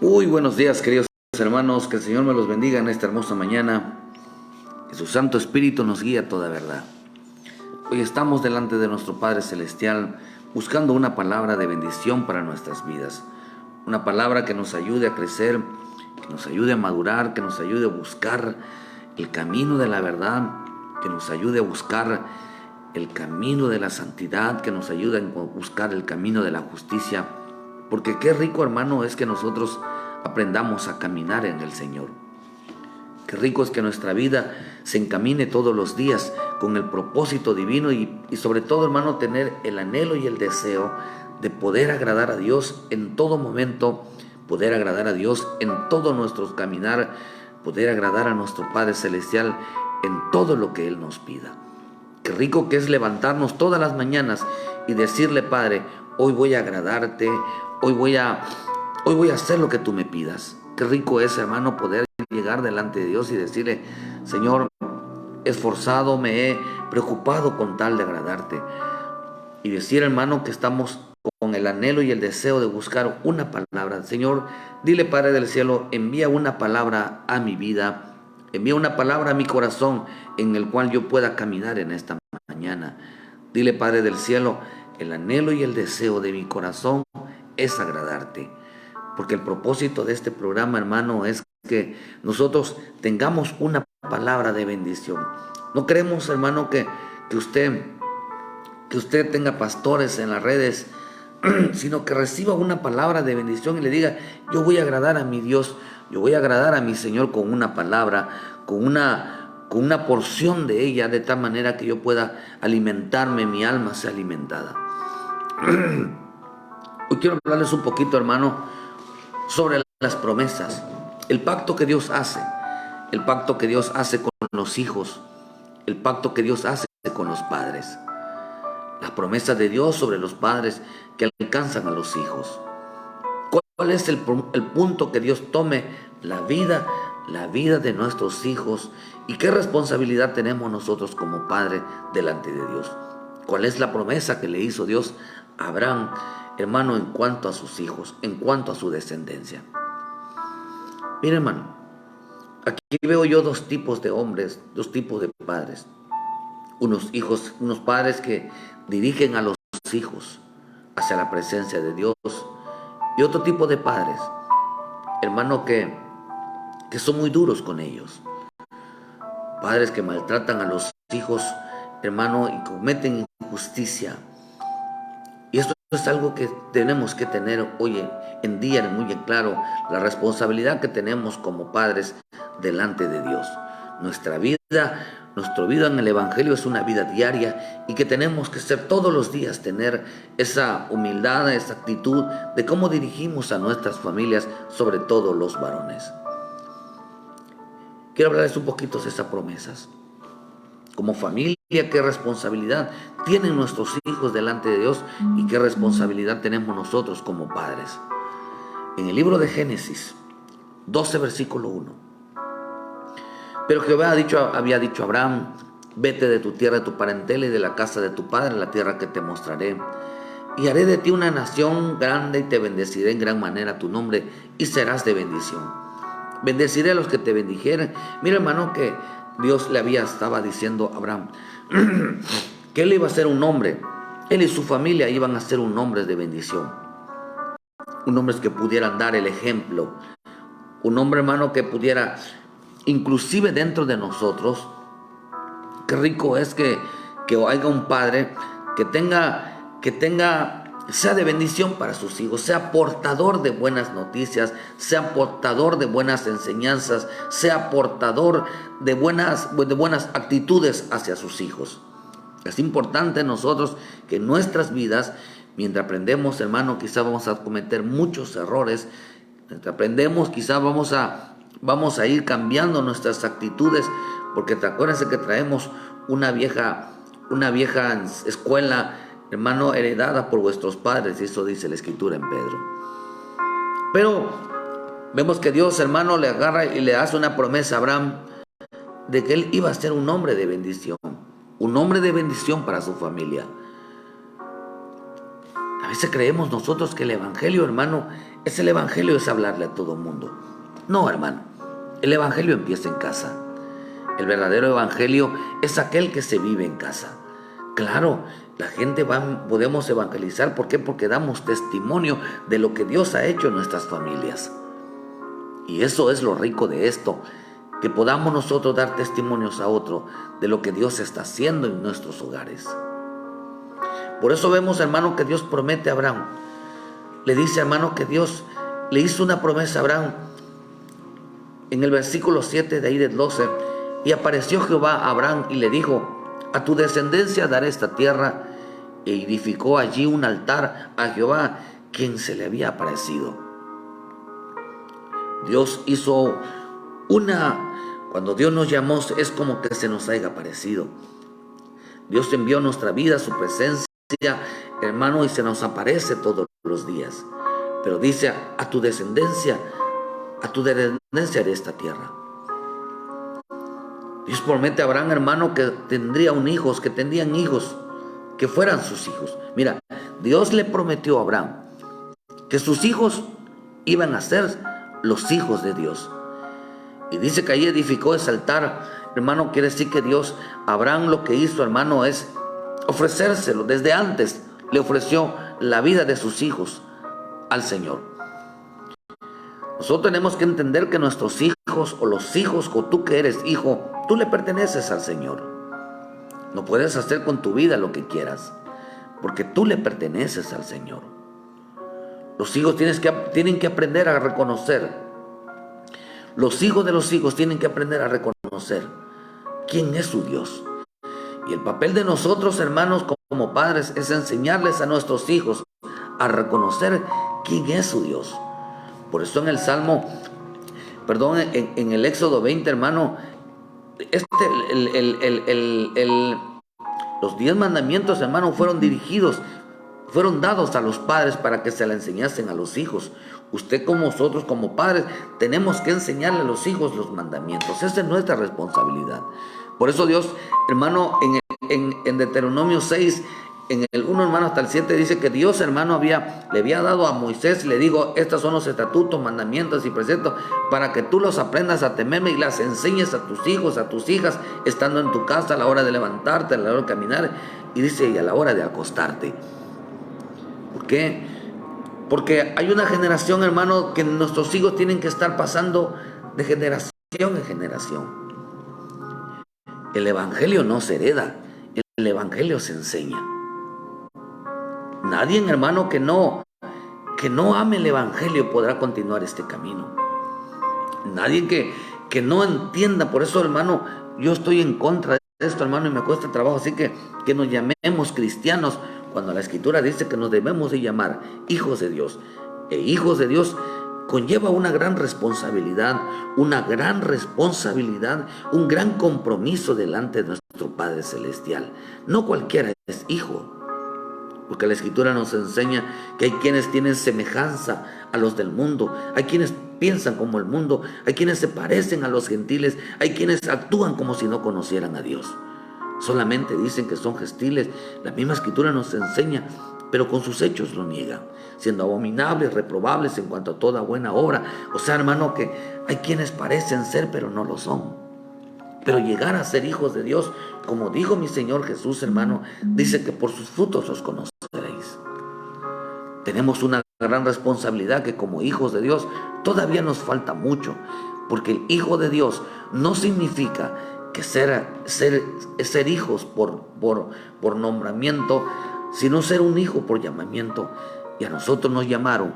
Muy buenos días, queridos hermanos, que el Señor me los bendiga en esta hermosa mañana, que su Santo Espíritu nos guíe a toda verdad. Hoy estamos delante de nuestro Padre Celestial buscando una palabra de bendición para nuestras vidas, una palabra que nos ayude a crecer, que nos ayude a madurar, que nos ayude a buscar el camino de la verdad, que nos ayude a buscar el camino de la santidad, que nos ayude a buscar el camino de la justicia, porque qué rico, hermano, es que nosotros aprendamos a caminar en el Señor. Qué rico es que nuestra vida se encamine todos los días con el propósito divino y sobre todo, hermano, tener el anhelo y el deseo de poder agradar a Dios en todo momento, poder agradar a Dios en todo nuestro caminar, poder agradar a nuestro Padre Celestial en todo lo que Él nos pida. Qué rico que es levantarnos todas las mañanas y decirle: Padre, hoy voy a agradarte, hoy voy a hacer lo que tú me pidas. Qué rico es, hermano, poder llegar delante de Dios y decirle: Señor, esforzado me he preocupado con tal de agradarte. Y decir, hermano, que estamos con el anhelo y el deseo de buscar una palabra. Señor, dile, Padre del cielo, envía una palabra a mi vida, envía una palabra a mi corazón en el cual yo pueda caminar en esta mañana. Dile, Padre del cielo, el anhelo y el deseo de mi corazón es agradarte. Porque el propósito de este programa, hermano, es que nosotros tengamos una palabra de bendición. No queremos, hermano, que usted tenga pastores en las redes, sino que reciba una palabra de bendición y le diga: yo voy a agradar a mi Dios, yo voy a agradar a mi Señor con una palabra, con una porción de ella, de tal manera que yo pueda alimentarme, mi alma sea alimentada. Hoy quiero hablarles un poquito, hermano, sobre las promesas, el pacto que Dios hace, el pacto que Dios hace con los hijos, el pacto que Dios hace con los padres, las promesas de Dios sobre los padres que alcanzan a los hijos. ¿Cuál es el punto que Dios tome la vida de nuestros hijos y qué responsabilidad tenemos nosotros como padres delante de Dios? ¿Cuál es la promesa que le hizo Dios a Abraham, hermano, en cuanto a sus hijos, en cuanto a su descendencia? Mira, hermano, aquí veo yo dos tipos de hombres, dos tipos de padres. Unos padres que dirigen a los hijos hacia la presencia de Dios, y otro tipo de padres, hermano, que son muy duros con ellos. Padres que maltratan a los hijos, hermano, y cometen injusticia. Y esto es algo que tenemos que tener hoy en día muy en claro, la responsabilidad que tenemos como padres delante de Dios. Nuestra vida en el Evangelio es una vida diaria y que tenemos que ser todos los días, tener esa humildad, esa actitud de cómo dirigimos a nuestras familias, sobre todo los varones. Quiero hablarles un poquito de esas promesas. Como familia, qué responsabilidad tienen nuestros hijos delante de Dios y qué responsabilidad tenemos nosotros como padres. En el libro de Génesis 12, versículo 1. Pero Jehová había dicho a Abraham: vete de tu tierra, de tu parentela y de la casa de tu padre, a la tierra que te mostraré. Y haré de ti una nación grande y te bendeciré en gran manera tu nombre y serás de bendición. Bendeciré a los que te bendijeren. Mira, hermano, que Dios estaba diciendo a Abraham que él iba a ser un hombre, él y su familia iban a ser un hombre de bendición, un hombre que pudieran dar el ejemplo, un hombre, hermano, que pudiera, inclusive dentro de nosotros, qué rico es que haya un padre que sea de bendición para sus hijos, sea portador de buenas noticias, sea portador de buenas enseñanzas, sea portador de buenas actitudes hacia sus hijos. Es importante nosotros que en nuestras vidas, mientras aprendemos, hermano, quizá vamos a cometer muchos errores. Mientras aprendemos, quizá vamos a ir cambiando nuestras actitudes, porque acuérdense que traemos una vieja escuela, hermano, heredada por vuestros padres, y eso dice la Escritura en Pedro. Pero vemos que Dios, hermano, le agarra y le hace una promesa a Abraham de que él iba a ser un hombre de bendición, un hombre de bendición para su familia. veces creemos nosotros que el evangelio, hermano, el evangelio es hablarle a todo mundo. No, hermano, el evangelio empieza en casa. El verdadero evangelio es aquel que se vive en casa. Claro, la gente podemos evangelizar. ¿Por qué? Porque damos testimonio de lo que Dios ha hecho en nuestras familias. Y eso es lo rico de esto, que podamos nosotros dar testimonios a otro de lo que Dios está haciendo en nuestros hogares. Por eso vemos, hermano, que Dios promete a Abraham. Le dice, hermano, que Dios le hizo una promesa a Abraham en el versículo 7 de ahí del 12. Y apareció Jehová a Abraham y le dijo, a tu descendencia daré esta tierra. E edificó allí un altar a Jehová, quien se le había aparecido. Dios hizo cuando Dios nos llamó, es como que se nos haya aparecido. Dios envió a nuestra vida su presencia, hermano, y se nos aparece todos los días. Pero dice, a tu descendencia de esta tierra. Dios promete a Abraham, hermano, que tendrían hijos, que fueran sus hijos. Mira, Dios le prometió a Abraham que sus hijos iban a ser los hijos de Dios. Y dice que allí edificó ese altar, hermano. Quiere decir que Dios, Abraham, lo que hizo, hermano, es ofrecérselo. Desde antes le ofreció la vida de sus hijos al Señor. Nosotros tenemos que entender que nuestros hijos, o los hijos, o tú que eres hijo, tú le perteneces al Señor. No puedes hacer con tu vida lo que quieras, porque tú le perteneces al Señor. Los hijos tienen que aprender a reconocer. Los hijos de los hijos tienen que aprender a reconocer quién es su Dios. Y el papel de nosotros, hermanos, como padres, es enseñarles a nuestros hijos a reconocer quién es su Dios. Por eso en el en el Éxodo 20, hermano, los 10 mandamientos, hermano, fueron dados a los padres para que se la enseñasen a los hijos. Usted, como nosotros, como padres, tenemos que enseñarle a los hijos los mandamientos. Esa es nuestra responsabilidad. Por eso Dios, hermano, en Deuteronomio 6, en el 1, hermano, hasta el 7, dice que Dios, hermano, le había dado a Moisés, y le digo, estos son los estatutos, mandamientos y preceptos, para que tú los aprendas a temerme y las enseñes a tus hijos, a tus hijas, estando en tu casa, a la hora de levantarte, a la hora de caminar, y dice, y a la hora de acostarte. ¿Por qué? Porque hay una generación, hermano, que nuestros hijos tienen que estar pasando de generación en generación. El evangelio no se hereda, el evangelio se enseña. Nadie, hermano, que no ame el evangelio podrá continuar este camino. Nadie que no entienda. Por eso, hermano, yo estoy en contra de esto, hermano, y me cuesta trabajo. Así que nos llamemos cristianos, cuando la Escritura dice que nos debemos de llamar hijos de Dios. E hijos de Dios conlleva una gran responsabilidad, un gran compromiso delante de nuestro Padre Celestial. No cualquiera es hijo, porque la Escritura nos enseña que hay quienes tienen semejanza a los del mundo, hay quienes piensan como el mundo, hay quienes se parecen a los gentiles, hay quienes actúan como si no conocieran a Dios. Solamente dicen que son gentiles. La misma Escritura nos enseña, pero con sus hechos lo niegan, siendo abominables, reprobables en cuanto a toda buena obra. O sea, hermano, que hay quienes parecen ser, pero no lo son. Pero llegar a ser hijos de Dios, como dijo mi Señor Jesús, hermano, dice que por sus frutos los conoceréis. Tenemos una gran responsabilidad, que como hijos de Dios todavía nos falta mucho, porque el hijo de Dios no significa que ser hijos por nombramiento, sino ser un hijo por llamamiento. Y a nosotros nos llamaron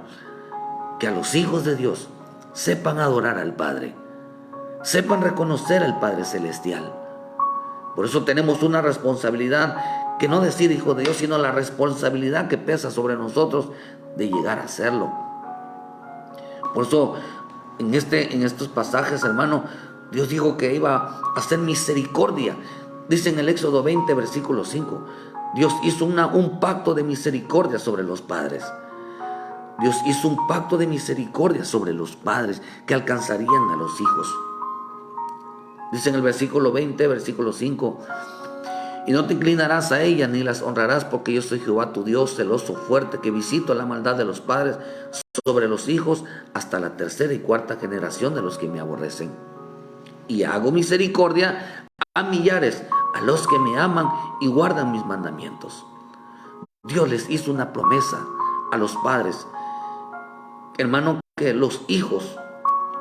que a los hijos de Dios sepan adorar al Padre, sepan reconocer al Padre Celestial. Por eso tenemos una responsabilidad, que no decir hijo de Dios, sino la responsabilidad que pesa sobre nosotros de llegar a serlo. Por eso en estos pasajes, hermano, Dios dijo que iba a hacer misericordia. Dice en el Éxodo 20, versículo 5, Dios hizo un pacto de misericordia sobre los padres. Dios hizo un pacto de misericordia sobre los padres que alcanzarían a los hijos. Dice en el versículo 20, versículo 5, y no te inclinarás a ellas ni las honrarás, porque yo soy Jehová tu Dios, celoso, fuerte, que visito la maldad de los padres sobre los hijos hasta la tercera y cuarta generación de los que me aborrecen. Y hago misericordia a millares, a los que me aman y guardan mis mandamientos. Dios les hizo una promesa a los padres, hermano, que los hijos,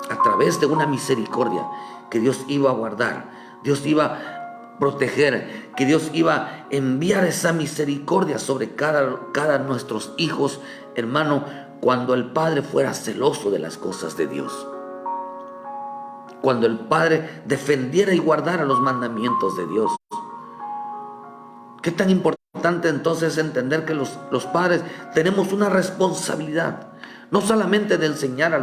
a través de una misericordia que Dios iba a guardar, Dios iba a proteger, que Dios iba a enviar esa misericordia sobre cada de nuestros hijos, hermano, cuando el Padre fuera celoso de las cosas de Dios. Cuando el Padre defendiera y guardara los mandamientos de Dios. Qué tan importante entonces entender que los padres tenemos una responsabilidad, no solamente de enseñar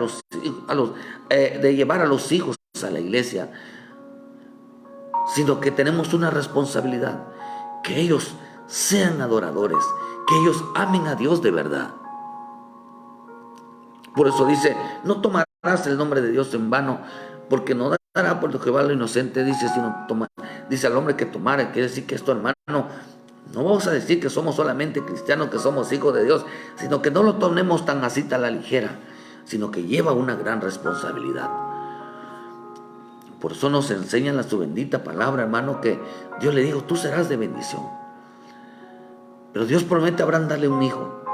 de llevar a los hijos a la iglesia, sino que tenemos una responsabilidad, que ellos sean adoradores, que ellos amen a Dios de verdad. Por eso dice, no tomarás el nombre de Dios en vano, porque no dará por lo que va lo inocente, dice, sino dice al hombre que tomara. Quiere decir que esto, hermano, no vamos a decir que somos solamente cristianos, que somos hijos de Dios, sino que no lo tomemos tan así, tan a la ligera, sino que lleva una gran responsabilidad. Por eso nos enseña en su bendita palabra, hermano, que Dios le dijo, tú serás de bendición. Pero Dios promete a Abraham darle un hijo,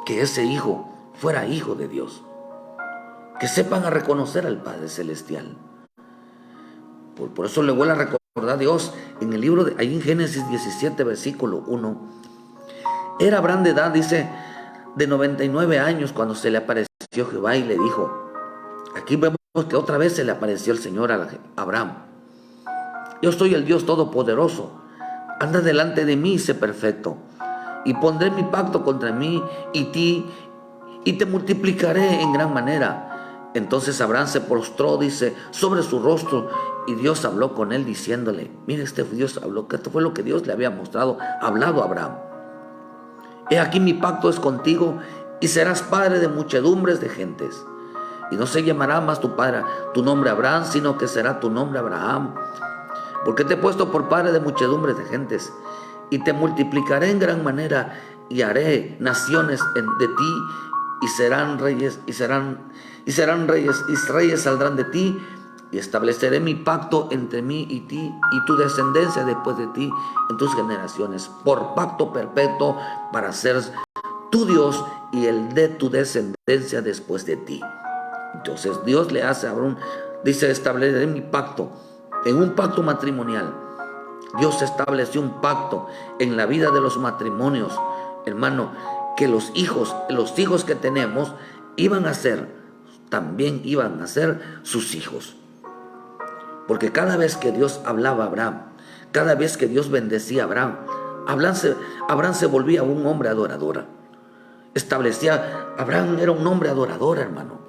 que ese hijo fuera hijo de Dios, que sepan a reconocer al Padre Celestial. Por eso le vuelve a recordar a Dios en el libro, ahí en Génesis 17, versículo 1. Era Abraham de edad, dice, de 99 años cuando se le apareció Jehová y le dijo, aquí vemos que otra vez se le apareció el Señor a Abraham. Yo soy el Dios Todopoderoso, anda delante de mí y sé perfecto, y pondré mi pacto contra mí y ti, y te multiplicaré en gran manera. Entonces Abraham se postró, dice, sobre su rostro, y Dios habló con él diciéndole, mire, Dios habló, que esto fue lo que Dios le había hablado a Abraham. He aquí mi pacto es contigo, y serás padre de muchedumbres de gentes. Y no se llamará más tu nombre Abraham, sino que será tu nombre Abraham, porque te he puesto por padre de muchedumbres de gentes, y te multiplicaré en gran manera, y haré naciones de ti, y serán reyes, y reyes saldrán de ti, y estableceré mi pacto entre mí y ti, y tu descendencia después de ti, en tus generaciones, por pacto perpetuo, para ser tu Dios y el de tu descendencia después de ti. Entonces Dios le hace a Abraham, dice, estableceré mi pacto, en un pacto matrimonial. Dios estableció un pacto en la vida de los matrimonios, hermano, que los hijos que tenemos también iban a ser sus hijos. Porque cada vez que Dios hablaba a Abraham, cada vez que Dios bendecía a Abraham se volvía un hombre adorador. Abraham era un hombre adorador, hermano.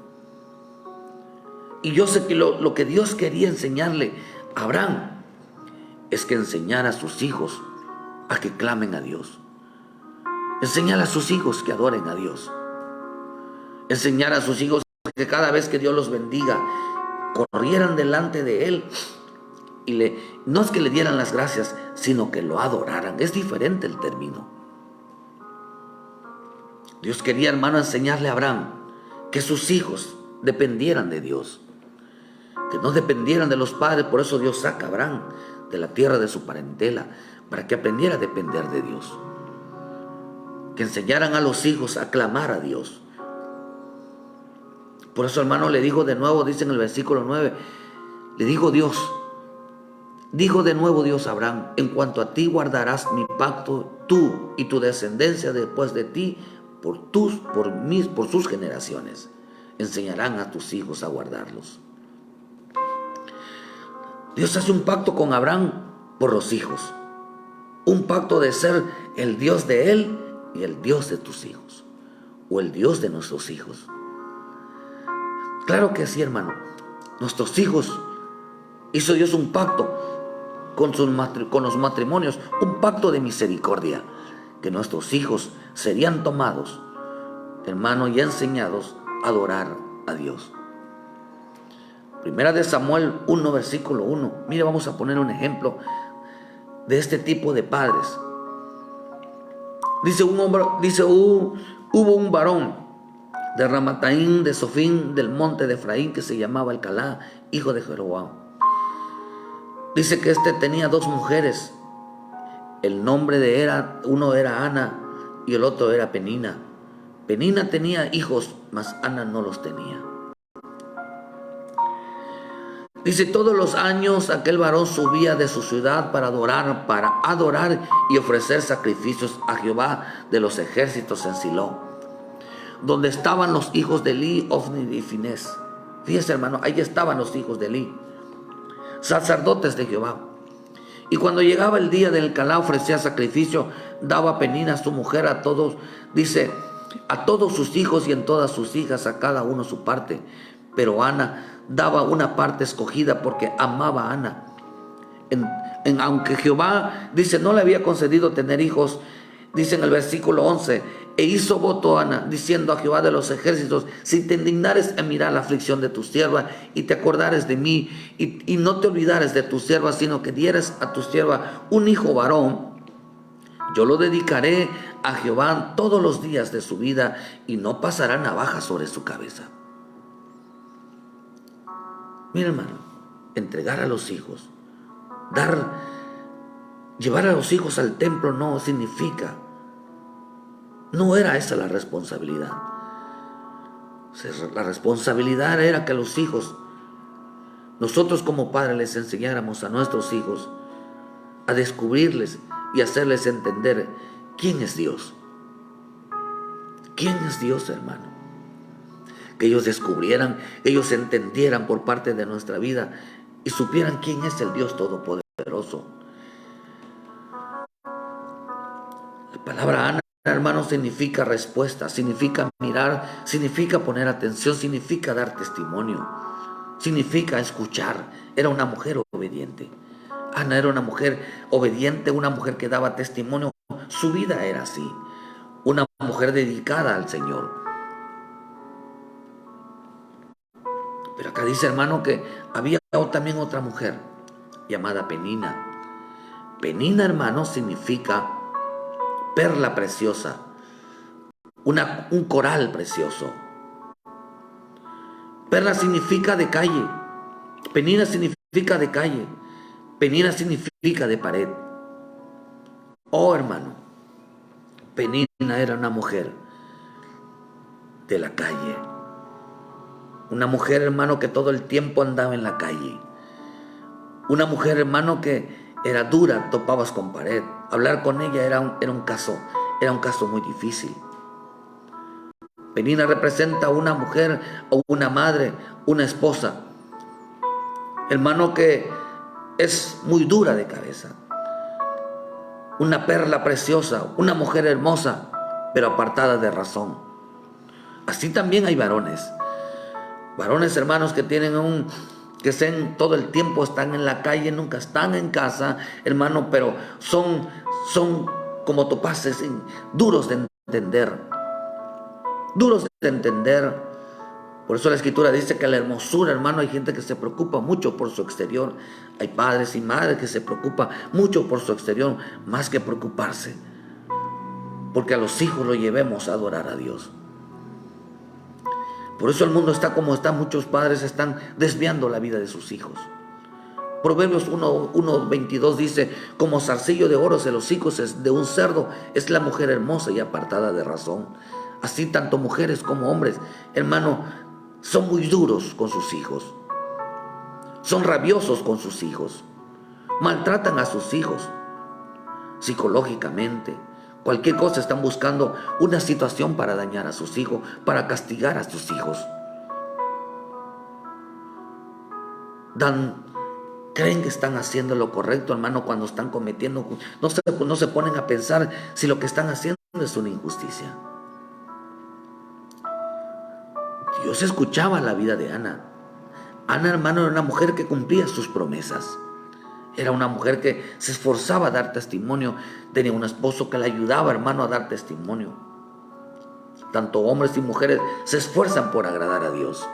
Y yo sé que lo que Dios quería enseñarle a Abraham es que enseñara a sus hijos a que clamen a Dios. Enseñar a sus hijos que adoren a Dios. Enseñar a sus hijos que cada vez que Dios los bendiga, corrieran delante de Él y no es que le dieran las gracias, sino que lo adoraran. Es diferente el término. Dios quería, hermano, enseñarle a Abraham que sus hijos dependieran de Dios, que no dependieran de los padres. Por eso Dios saca a Abraham de la tierra de su parentela, para que aprendiera a depender de Dios, que enseñaran a los hijos a clamar a Dios. Por eso, hermano, le dijo de nuevo, dice en el versículo 9, le dijo de nuevo Dios a Abraham, en cuanto a ti guardarás mi pacto, tú y tu descendencia después de ti, por sus generaciones, enseñarán a tus hijos a guardarlos. Dios hace un pacto con Abraham por los hijos, un pacto de ser el Dios de él y el Dios de tus hijos, o el Dios de nuestros hijos. Claro que sí, hermano. Nuestros hijos, hizo Dios un pacto con los matrimonios, un pacto de misericordia, que nuestros hijos serían tomados, hermano, y enseñados a adorar a Dios. Primera de Samuel 1, versículo 1. Mire, vamos a poner un ejemplo de este tipo de padres. Hubo un varón de Ramataim, de Sofín, del monte de Efraín, que se llamaba Elcalá, hijo de Jeroboam. Dice que este tenía 2 mujeres. El nombre de uno era Ana y el otro era Penina. Penina tenía hijos, mas Ana no los tenía. Dice, todos los años aquel varón subía de su ciudad para adorar y ofrecer sacrificios a Jehová de los ejércitos en Silo, donde estaban los hijos de Eli, Ofni y Finés. Fíjese, hermano, ahí estaban los hijos de Eli, sacerdotes de Jehová. Y cuando llegaba el día del Elcalá, ofrecía sacrificio, daba Penina su mujer a todos, dice, a todos sus hijos y en todas sus hijas, a cada uno su parte. Pero Ana daba una parte escogida porque amaba a Ana. Aunque Jehová, dice, no le había concedido tener hijos, dice en el versículo 11, e hizo voto Ana, diciendo a Jehová de los ejércitos, si te indignares en mirar la aflicción de tu sierva y te acordares de mí y no te olvidares de tu sierva, sino que dieras a tu sierva un hijo varón, yo lo dedicaré a Jehová todos los días de su vida y no pasará navaja sobre su cabeza. Mira, hermano, entregar a los hijos, llevar a los hijos al templo no era esa la responsabilidad. La responsabilidad era que los hijos, nosotros como padres les enseñáramos a nuestros hijos a descubrirles y hacerles entender quién es Dios. ¿Quién es Dios, hermano? Que ellos descubrieran, ellos entendieran por parte de nuestra vida y supieran quién es el Dios Todopoderoso. La palabra Ana, hermano, significa respuesta, significa mirar, significa poner atención, significa dar testimonio, significa escuchar. Era una mujer obediente. Ana era una mujer obediente, una mujer que daba testimonio. Su vida era así, una mujer dedicada al Señor. Pero acá dice, hermano, que había también otra mujer llamada Penina. Penina, hermano, significa perla preciosa, un coral precioso. Perla significa de calle. Penina significa de calle. Penina significa de pared. Oh, hermano, Penina era una mujer de la calle. Una mujer, hermano, que todo el tiempo andaba en la calle. Una mujer, hermano, que era dura, topabas con pared. Hablar con ella era un caso muy difícil. Penina representa una mujer o una madre, una esposa, hermano, que es muy dura de cabeza. Una perla preciosa, una mujer hermosa, pero apartada de razón. Así también hay varones, hermanos, que tienen todo el tiempo están en la calle, nunca están en casa, hermano, pero son como topaces, duros de entender. Por eso la Escritura dice que la hermosura, hermano, hay gente que se preocupa mucho por su exterior. Hay padres y madres que se preocupan mucho por su exterior, más que preocuparse porque a los hijos los llevemos a adorar a Dios. Por eso el mundo está como está. Muchos padres están desviando la vida de sus hijos. Proverbios 1:22 dice, como zarcillo de oro en los hijos de un cerdo es la mujer hermosa y apartada de razón. Así tanto mujeres como hombres, hermano, son muy duros con sus hijos. Son rabiosos con sus hijos. Maltratan a sus hijos psicológicamente. Cualquier cosa, están buscando una situación para dañar a sus hijos, para castigar a sus hijos. Creen que están haciendo lo correcto, hermano, cuando están cometiendo. No se ponen a pensar si lo que están haciendo es una injusticia. Dios escuchaba la vida de Ana. Ana, hermano, era una mujer que cumplía sus promesas. Era una mujer que se esforzaba a dar testimonio. Tenía un esposo que le ayudaba, hermano, a dar testimonio. Tanto hombres y mujeres se esfuerzan por agradar a Dios.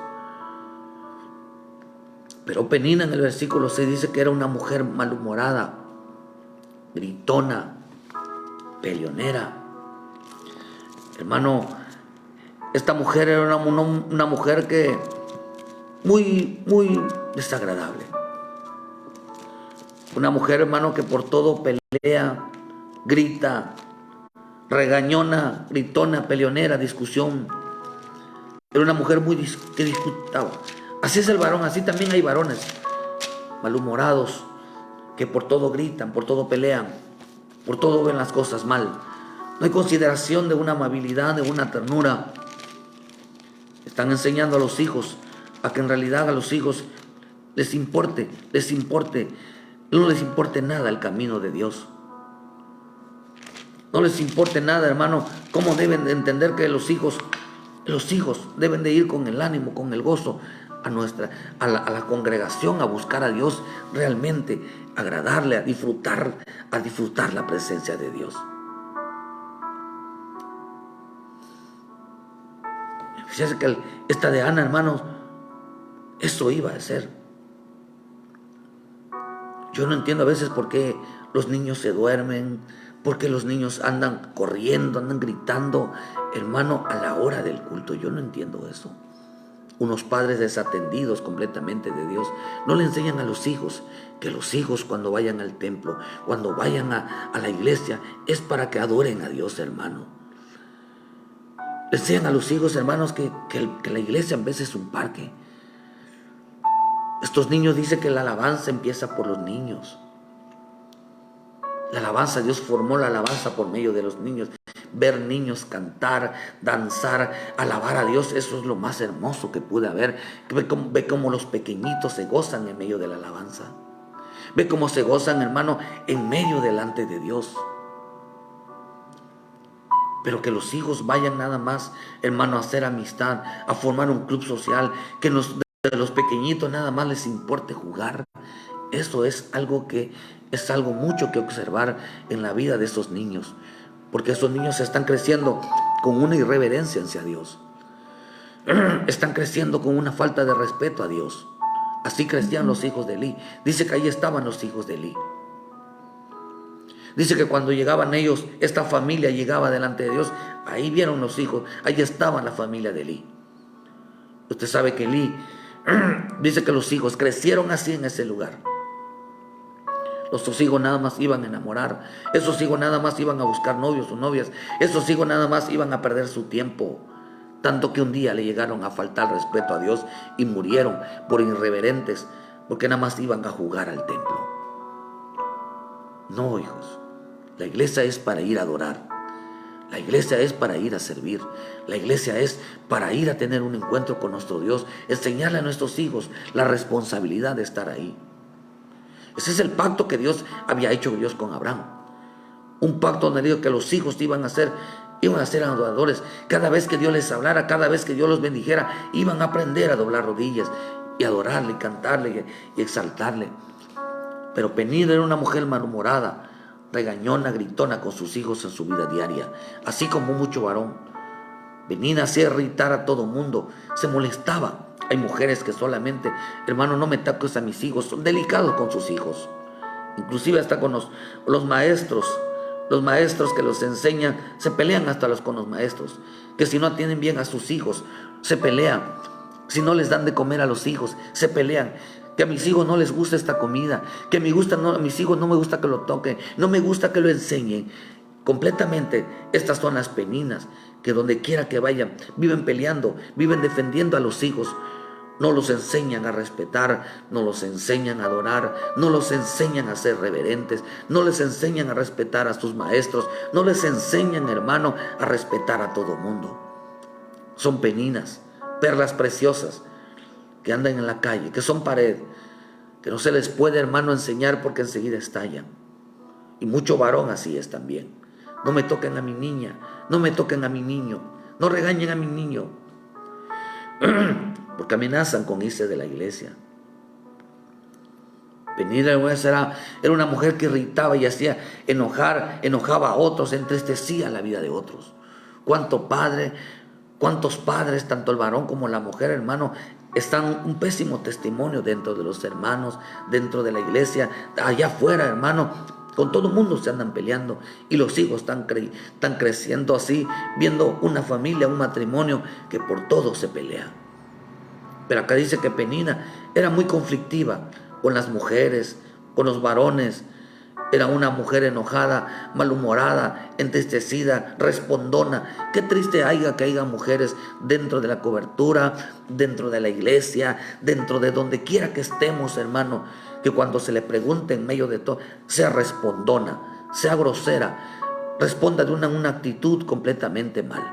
Pero Penina en el versículo 6 dice que era una mujer malhumorada. gritona, peleonera. Hermano, esta mujer era una mujer que muy desagradable. Una mujer, hermano, que por todo pelea, grita, regañona, gritona, peleonera, discusión. Era una mujer que disputaba. Así es el varón, así también hay varones malhumorados que por todo gritan, por todo pelean, por todo ven las cosas mal. No hay consideración de una amabilidad, de una ternura. Están enseñando a los hijos a que en realidad a los hijos no les importe nada el camino de Dios. No les importe nada, hermano, cómo deben de entender que los hijos deben de ir con el ánimo, con el gozo a la congregación, a buscar a Dios realmente, agradarle, a disfrutar la presencia de Dios. Fíjense que esta de Ana, hermanos, eso iba a ser. Yo no entiendo a veces por qué los niños se duermen, por qué los niños andan corriendo, andan gritando, hermano, a la hora del culto. Yo no entiendo eso. Unos padres desatendidos completamente de Dios no le enseñan a los hijos que los hijos cuando vayan al templo, cuando vayan a la iglesia, es para que adoren a Dios, hermano. Le enseñan a los hijos, hermanos, que la iglesia en vez es un parque. Estos niños dicen que la alabanza empieza por los niños. La alabanza, Dios formó la alabanza por medio de los niños. Ver niños cantar, danzar, alabar a Dios, eso es lo más hermoso que pude haber. Ve cómo los pequeñitos se gozan en medio de la alabanza. Ve cómo se gozan, hermano, en medio delante de Dios. Pero que los hijos vayan nada más, hermano, a hacer amistad, a formar un club social, que de los pequeñitos nada más les importe jugar. Eso es algo mucho que observar en la vida de esos niños, porque esos niños están creciendo con una irreverencia hacia Dios. Están creciendo con una falta de respeto a Dios. Así crecían los hijos de Elí. Dice que ahí estaban los hijos de Elí. Dice que cuando llegaban ellos, esta familia llegaba delante de Dios, ahí vieron los hijos, ahí estaba la familia de Elí. Usted sabe que Elí, dice que los hijos crecieron así en ese lugar. Esos hijos nada más iban a enamorar, esos hijos nada más iban a buscar novios o novias, esos hijos nada más iban a perder su tiempo. Tanto que un día le llegaron a faltar respeto a Dios y murieron por irreverentes, porque nada más iban a jugar al templo. No, hijos. La iglesia es para ir a adorar. La iglesia es para ir a servir. La iglesia es para ir a tener un encuentro con nuestro Dios. Enseñarle a nuestros hijos la responsabilidad de estar ahí. Ese es el pacto que Dios había hecho Dios con Abraham. Un pacto donde dijo que los hijos iban a ser adoradores. Cada vez que Dios les hablara, cada vez que Dios los bendijera, iban a aprender a doblar rodillas y adorarle, y cantarle y exaltarle. Pero Penina era una mujer malhumorada, regañona, gritona con sus hijos en su vida diaria, así como mucho varón. Penina hacía irritar a todo mundo, se molestaba. Hay mujeres que solamente, hermano, no me toques a mis hijos, son delicados con sus hijos. Inclusive hasta con los maestros. Los maestros que los enseñan, se pelean hasta con los maestros. Que si no atienden bien a sus hijos, se pelean. Si no les dan de comer a los hijos, se pelean. Que a mis hijos no les gusta esta comida, que a mis hijos no me gusta que lo toquen, no me gusta que lo enseñen. Completamente, estas son las peninas que donde quiera que vayan, viven peleando, viven defendiendo a los hijos. No los enseñan a respetar, no los enseñan a adorar, no los enseñan a ser reverentes, no les enseñan a respetar a sus maestros, no les enseñan, hermano, a respetar a todo mundo. Son peninas, perlas preciosas, que andan en la calle, que son pared, que no se les puede, hermano, enseñar porque enseguida estallan. Y mucho varón así es también. No me toquen a mi niña, no me toquen a mi niño, no regañen a mi niño, porque amenazan con irse de la iglesia. Penina era una mujer que irritaba y hacía enojaba a otros, entristecía la vida de otros. ¿Cuántos padres, tanto el varón como la mujer, hermano, están un pésimo testimonio dentro de los hermanos, dentro de la iglesia, allá afuera, hermano? Con todo el mundo se andan peleando y los hijos están creciendo así, viendo una familia, un matrimonio que por todo se pelea. Pero acá dice que Penina era muy conflictiva con las mujeres, con los varones. Era una mujer enojada, malhumorada, entristecida, respondona. Qué triste que haya mujeres dentro de la cobertura, dentro de la iglesia, dentro de donde quiera que estemos, hermano, que cuando se le pregunte en medio de todo, sea respondona, sea grosera, responda de una actitud completamente mal.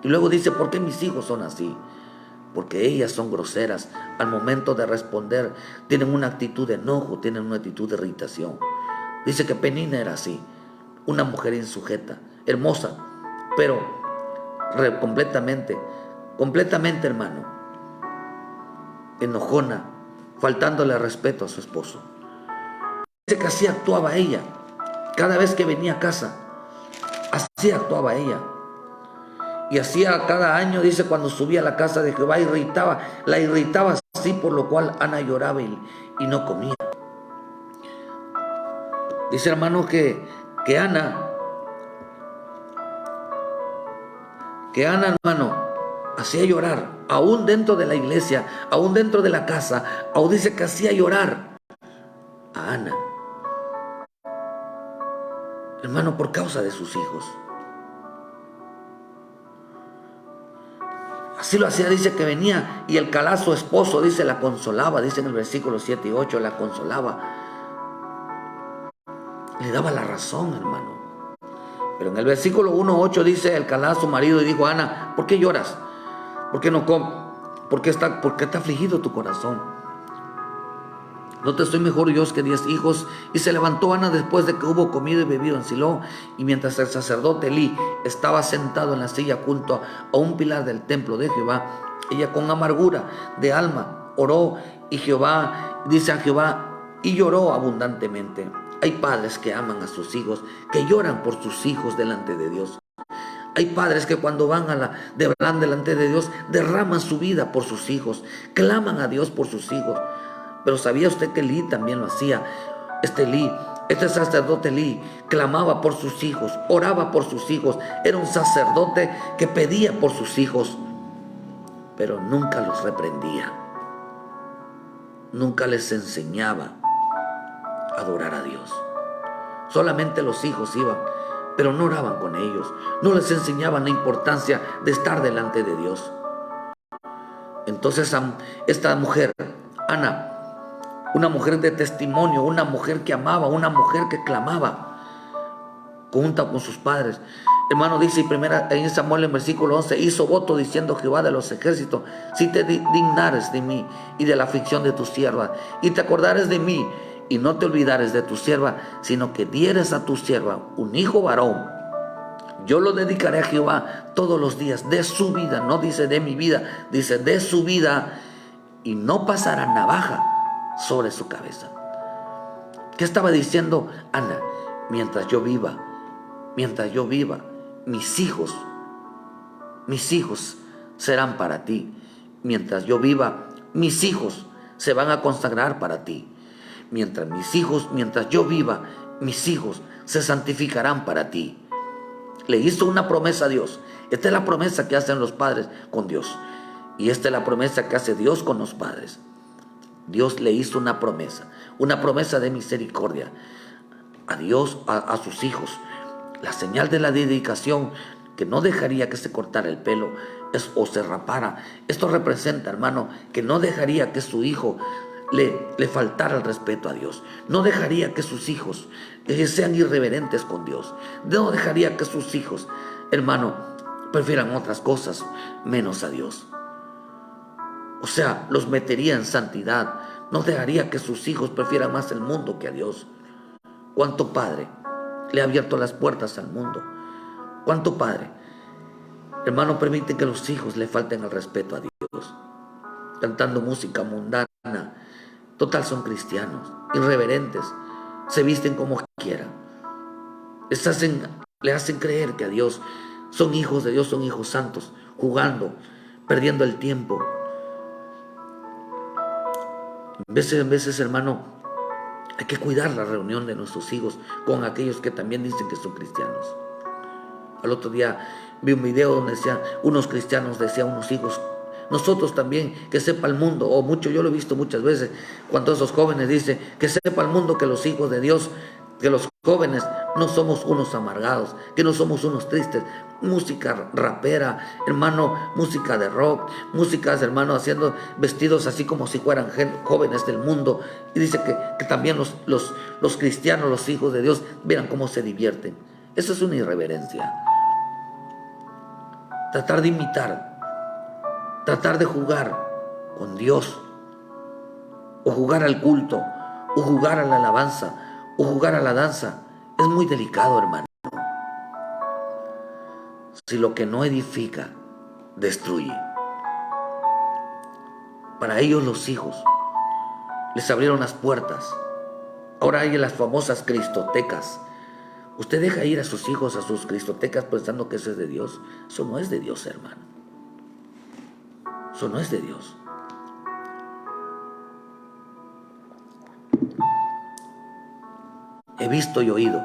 Y luego dice, ¿por qué mis hijos son así? Porque ellas son groseras. Al momento de responder, tienen una actitud de enojo, tienen una actitud de irritación. Dice que Penina era así, una mujer insujeta, hermosa, pero completamente, hermano, enojona, faltándole respeto a su esposo. Dice que así actuaba ella, cada vez que venía a casa, así actuaba ella. Y hacía cada año, dice, cuando subía a la casa de Jehová, la irritaba así, por lo cual Ana lloraba y no comía. Dice, hermano, que Ana, hermano, hacía llorar, aún dentro de la iglesia, aún dentro de la casa, aún dice que hacía llorar a Ana, hermano, por causa de sus hijos. Así lo hacía, dice que venía y el calazo esposo, dice, la consolaba, dice en el versículo 7 y 8, la consolaba. Le daba la razón, hermano. Pero en el versículo 1:8 dice, el calá a su marido y dijo, Ana, ¿por qué lloras? ¿Por qué no comes? ¿Por qué está afligido tu corazón? ¿No te estoy mejor yo que 10 hijos? Y se levantó Ana después de que hubo comido y bebido en Silo, y mientras el sacerdote Elí estaba sentado en la silla junto a un pilar del templo de Jehová, ella con amargura de alma oró, y Jehová, dice a Jehová, y lloró abundantemente. Hay padres que aman a sus hijos, que lloran por sus hijos delante de Dios. Hay padres que cuando van delante de Dios, derraman su vida por sus hijos, claman a Dios por sus hijos. Pero ¿sabía usted que Elí también lo hacía? Este sacerdote Elí clamaba por sus hijos, oraba por sus hijos. Era un sacerdote que pedía por sus hijos, pero nunca los reprendía. Nunca les enseñaba a adorar a Dios. Solamente los hijos iban, pero no oraban con ellos. No les enseñaban la importancia de estar delante de Dios. Entonces esta mujer, Ana, una mujer de testimonio, una mujer que amaba, una mujer que clamaba junto con sus padres. Hermano, dice en Samuel en versículo 11, hizo voto diciendo Jehová de los ejércitos, si te dignares de mí y de la aflicción de tu sierva, y te acordares de mí, y no te olvidares de tu sierva, sino que dieres a tu sierva un hijo varón, yo lo dedicaré a Jehová todos los días de su vida. No dice de mi vida, dice de su vida, y no pasará navaja sobre su cabeza. ¿Qué estaba diciendo Ana? Mientras yo viva, mis hijos serán para ti. Mientras yo viva, mis hijos se van a consagrar para ti. Mientras yo viva, mis hijos se santificarán para ti. Le hizo una promesa a Dios. Esta es la promesa que hacen los padres con Dios. Y esta es la promesa que hace Dios con los padres. Dios le hizo una promesa de misericordia a Dios, a sus hijos. La señal de la dedicación, que no dejaría que se cortara el pelo o se rapara. Esto representa, hermano, que no dejaría que su hijo le faltara el respeto a Dios. No dejaría que sus hijos sean irreverentes con Dios. No dejaría que sus hijos, hermano, prefieran otras cosas menos a Dios. O sea, los metería en santidad. No dejaría que sus hijos prefieran más el mundo que a Dios. ¿Cuánto padre le ha abierto las puertas al mundo? ¿Cuánto padre, hermano, permite que los hijos le falten el respeto a Dios? Cantando música mundana. Total, son cristianos, irreverentes, se visten como quieran. Le hacen creer que a Dios son hijos de Dios, son hijos santos, jugando, perdiendo el tiempo. En veces, hermano, Hay que cuidar la reunión de nuestros hijos con aquellos que también dicen que son cristianos. Al otro día vi un video donde decían, unos cristianos decían a unos hijos, nosotros también, que sepa el mundo, o mucho, yo lo he visto muchas veces, cuando esos jóvenes dicen, que sepa el mundo que los hijos de Dios, que los jóvenes no somos unos amargados, que no somos unos tristes. Música rapera, hermano, música de rock, músicas, hermano, haciendo vestidos así como si fueran jóvenes del mundo. Y dice que también los cristianos, los hijos de Dios, vean cómo se divierten. Eso es una irreverencia. Tratar de imitar, tratar de jugar con Dios, o jugar al culto, o jugar a la alabanza, o jugar a la danza, es muy delicado, hermano. Si lo que no edifica, destruye. Para ellos los hijos les abrieron las puertas. Ahora hay las famosas cristotecas. Usted deja ir a sus hijos a sus cristotecas pensando que eso es de Dios. Eso no es de Dios, hermano. Eso no es de Dios. He visto y oído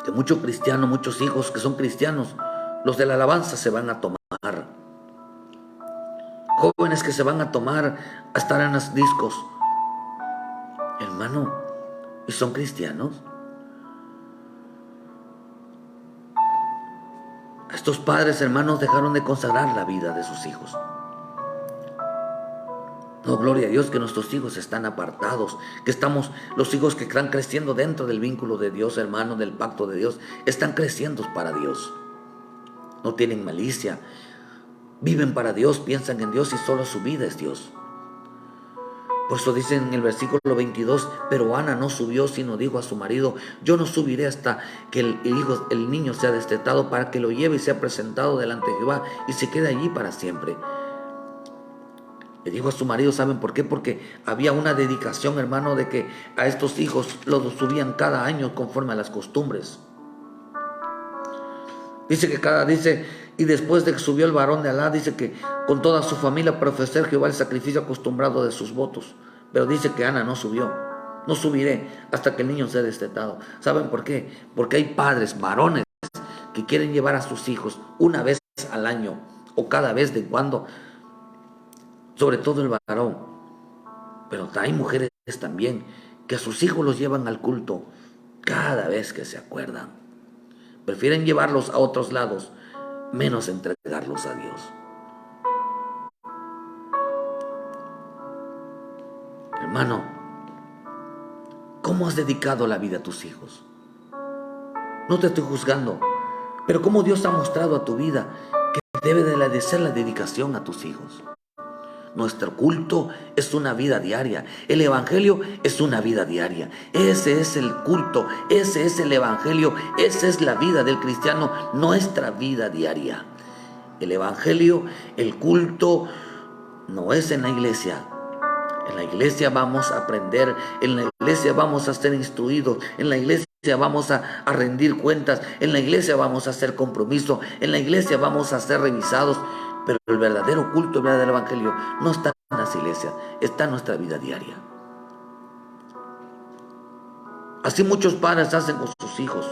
que muchos cristianos, muchos hijos que son cristianos, los de la alabanza se van a tomar. Jóvenes que se van a tomar a estar en los discos. Hermano, ¿y son cristianos? Estos padres, hermanos, dejaron de consagrar la vida de sus hijos. No, gloria a Dios que nuestros hijos están apartados, que estamos, los hijos que están creciendo dentro del vínculo de Dios, hermano, del pacto de Dios, están creciendo para Dios. No tienen malicia, viven para Dios, piensan en Dios y solo su vida es Dios. Por eso dice en el versículo 22, pero Ana no subió, sino dijo a su marido, yo no subiré hasta que el niño sea destetado para que lo lleve y sea presentado delante de Jehová y se quede allí para siempre. Le dijo a su marido, ¿saben por qué? Porque había una dedicación, hermano, de que a estos hijos los subían cada año conforme a las costumbres. Dice, y después de que subió el varón de Alá, dice que con toda su familia para ofrecer Jehová el sacrificio acostumbrado de sus votos. Pero dice que Ana no subió. No subiré hasta que el niño sea destetado. ¿Saben por qué? Porque hay padres, varones, que quieren llevar a sus hijos una vez al año o cada vez de cuando, sobre todo el varón. Pero hay mujeres también que a sus hijos los llevan al culto cada vez que se acuerdan. Prefieren llevarlos a otros lados, menos entregarlos a Dios. Hermano, ¿cómo has dedicado la vida a tus hijos? No te estoy juzgando, pero ¿cómo Dios ha mostrado a tu vida que debe de ser la dedicación a tus hijos? Nuestro culto es una vida diaria. El evangelio es una vida diaria. Ese es el culto, ese es el evangelio, esa es la vida del cristiano, nuestra vida diaria. El evangelio, el culto, no es en la iglesia. En la iglesia vamos a aprender, en la iglesia vamos a ser instruidos, en la iglesia vamos a rendir cuentas, en la iglesia vamos a hacer compromiso, en la iglesia vamos a ser revisados. Pero el verdadero culto, el verdadero evangelio no está en las iglesias, está en nuestra vida diaria. Así muchos padres hacen con sus hijos.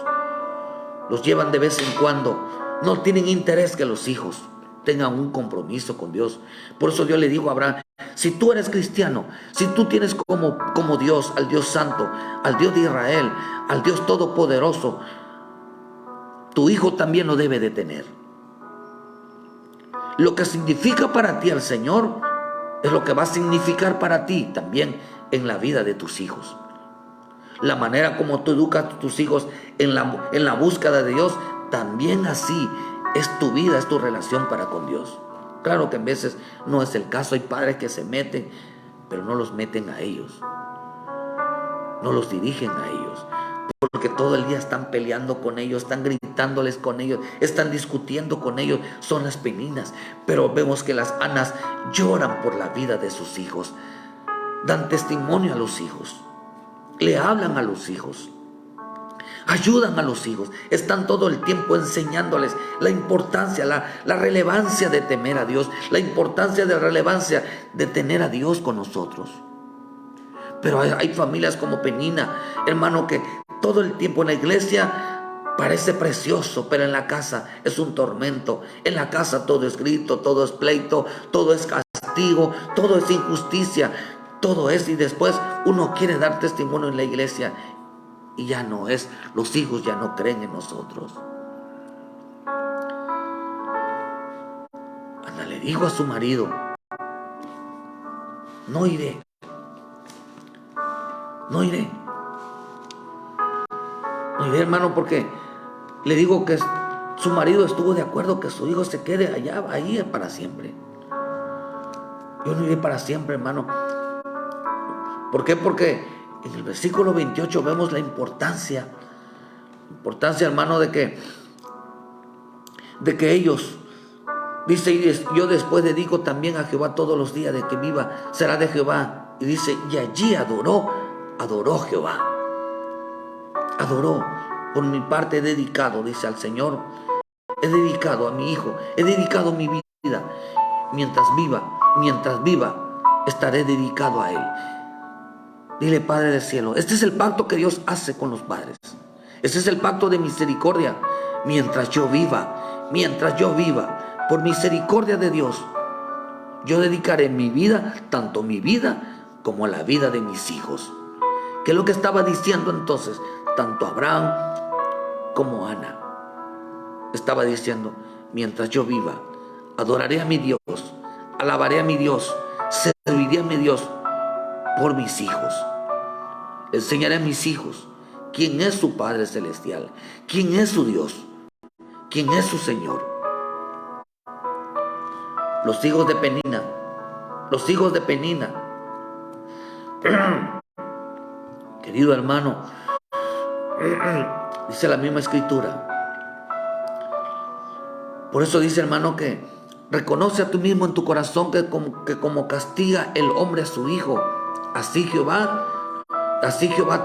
Los llevan de vez en cuando. No tienen interés que los hijos tengan un compromiso con Dios. Por eso Dios le dijo a Abraham, si tú eres cristiano, si tú tienes como Dios, al Dios Santo, al Dios de Israel, al Dios Todopoderoso, tu hijo también lo debe de tener. Lo que significa para ti al Señor es lo que va a significar para ti también en la vida de tus hijos. La manera como tú educas a tus hijos en la búsqueda de Dios, también así es tu vida, es tu relación para con Dios. Claro que en veces no es el caso, hay padres que se meten, pero no los meten a ellos, no los dirigen a ellos. Porque todo el día están peleando con ellos, están gritándoles con ellos, están discutiendo con ellos, son las peninas. Pero vemos que las Anas lloran por la vida de sus hijos, dan testimonio a los hijos, le hablan a los hijos, ayudan a los hijos, están todo el tiempo enseñándoles la importancia, la relevancia de temer a Dios, la importancia de relevancia de tener a Dios con nosotros. Pero hay familias como Penina, hermano, que todo el tiempo en la iglesia parece precioso, pero en la casa es un tormento. En la casa todo es grito, todo es pleito, todo es castigo, todo es injusticia, todo es. Y después uno quiere dar testimonio en la iglesia y ya no es. Los hijos ya no creen en nosotros. Ana le dijo a su marido: no iré, no iré, no iré, hermano, porque le digo que su marido estuvo de acuerdo que su hijo se quede allá, ahí para siempre. Yo no iré para siempre, hermano. ¿Por qué? Porque en el versículo 28 vemos la importancia, hermano, de que ellos, dice: yo después dedico también a Jehová todos los días de que viva, será de Jehová. Y dice: y allí adoró Jehová. Adoró. Por mi parte he dedicado, dice, al Señor, he dedicado a mi hijo, he dedicado mi vida. Mientras viva, estaré dedicado a él. Dile: Padre del cielo, este es el pacto que Dios hace con los padres. Este es el pacto de misericordia. Mientras yo viva, por misericordia de Dios, yo dedicaré mi vida, tanto mi vida como la vida de mis hijos. ¿Qué es lo que estaba diciendo entonces? Tanto Abraham como Ana estaba diciendo: mientras yo viva, adoraré a mi Dios, alabaré a mi Dios, serviré a mi Dios por mis hijos. Enseñaré a mis hijos quién es su Padre Celestial, quién es su Dios, quién es su Señor. Los hijos de Penina, querido hermano, dice la misma escritura. Por eso dice, hermano, que reconoce a tú mismo en tu corazón que como castiga el hombre a su hijo, así Jehová